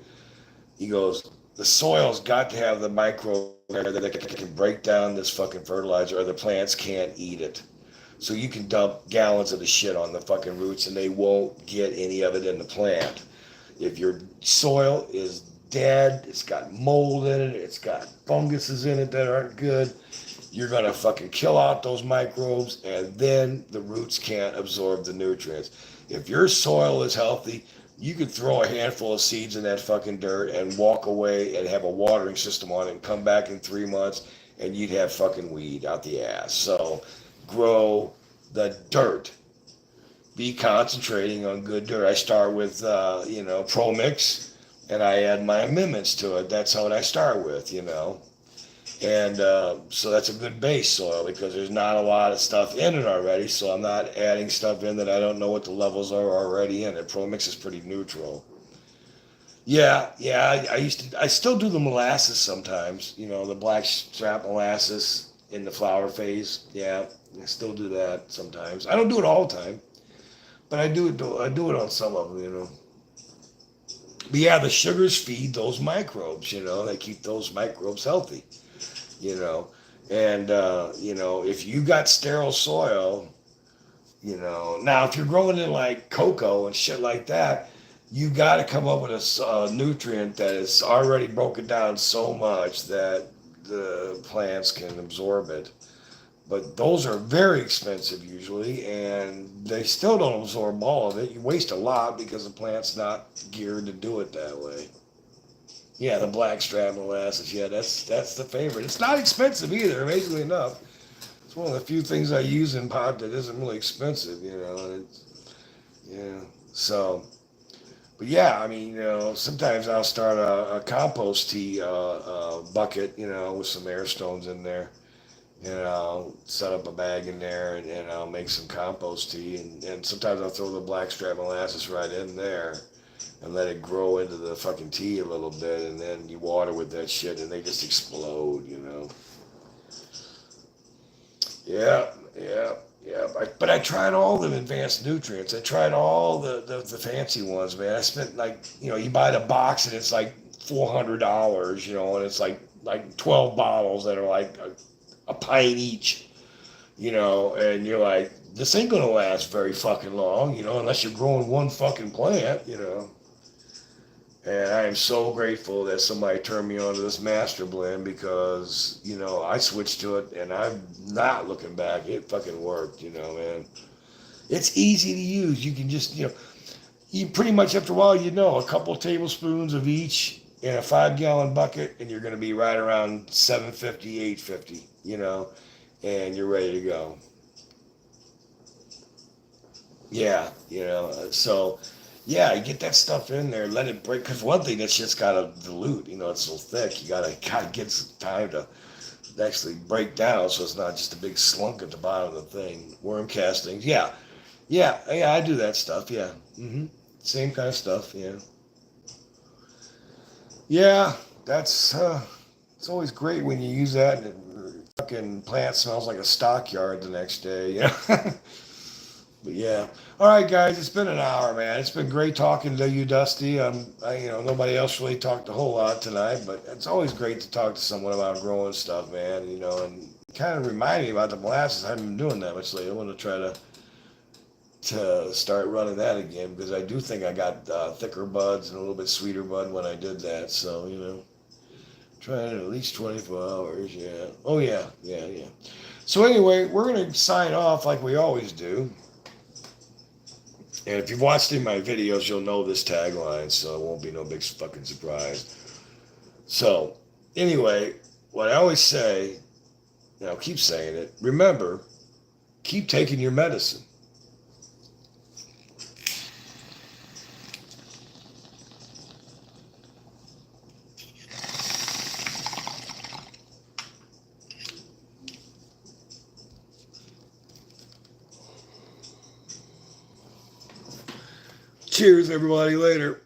he goes, the soil's got to have the micro that can break down this fucking fertilizer, or the plants can't eat it. So you can dump gallons of the shit on the fucking roots and they won't get any of it in the plant. If your soil is dead, it's got mold in it, it's got funguses in it that aren't good, you're gonna fucking kill out those microbes, and then the roots can't absorb the nutrients. If your soil is healthy, you could throw a handful of seeds in that fucking dirt and walk away and have a watering system on it and come back in 3 months and you'd have fucking weed out the ass. So grow the dirt. Be concentrating on good dirt. I start with, you know, Pro Mix, and I add my amendments to it. That's what I start with, you know. And so that's a good base soil because there's not a lot of stuff in it already. So I'm not adding stuff in that I don't know what the levels are already in it. Pro Mix is pretty neutral. Yeah, yeah. I still do the molasses sometimes. You know, the black strap molasses in the flower phase. Yeah, I still do that sometimes. I don't do it all the time, but I do it. I do it on some of them. You know. But yeah, the sugars feed those microbes. You know, they keep those microbes healthy. You know, and you know, if you got sterile soil, you know, now if you're growing in like cocoa and shit like that, you got to come up with a nutrient that is already broken down so much that the plants can absorb it. But those are very expensive usually, and they still don't absorb all of it. You waste a lot because the plant's not geared to do it that way. Yeah, the blackstrap molasses. Yeah, that's the favorite. It's not expensive either, amazingly enough. It's one of the few things I use in pot that isn't really expensive, you know. And yeah, so, but yeah, I mean, you know, sometimes I'll start a compost tea bucket, you know, with some air stones in there. And I'll set up a bag in there and I'll make some compost tea. And sometimes I'll throw the blackstrap molasses right in there and let it grow into the fucking tea a little bit, and then you water with that shit and they just explode, you know. Yeah, yeah, yeah. But I tried all the advanced nutrients. I tried all the fancy ones, man. I spent like, you know, you buy the box and it's like $400, you know, and it's like 12 bottles that are like a pint each, you know, and you're like, this ain't gonna last very fucking long, you know, unless you're growing one fucking plant, you know. And I am so grateful that somebody turned me on to this master blend because, you know, I switched to it and I'm not looking back. It fucking worked, you know, man. It's easy to use. You can just, you know, you pretty much after a while, you know, a couple tablespoons of each in a 5-gallon bucket and you're going to be right around 750, 850, you know, and you're ready to go. Yeah, you know, so yeah, you get that stuff in there, let it break. Because one thing, that shit's got to dilute. You know, it's so thick. You gotta get some time to actually break down, so it's not just a big slunk at the bottom of the thing. Worm castings. Yeah, yeah, yeah. I do that stuff. Yeah. Same kind of stuff. Yeah. Yeah. That's. It's always great when you use that, and the fucking plant smells like a stockyard the next day. Yeah. But yeah. All right, guys. It's been an hour, man. It's been great talking to you, Dusty. You know, nobody else really talked a whole lot tonight, but it's always great to talk to someone about growing stuff, man. You know, and kind of remind me about the molasses. I haven't been doing that much lately. I want to try to to start running that again, because I do think I got thicker buds and a little bit sweeter bud when I did that. So, you know, trying it at least 24 hours. Yeah. Oh, yeah. Yeah. Yeah. So, anyway, we're going to sign off like we always do. And if you've watched any of my videos, you'll know this tagline, so it won't be no big fucking surprise. So, anyway, what I always say, and I'll keep saying it, remember, keep taking your medicine. Cheers, everybody. Later.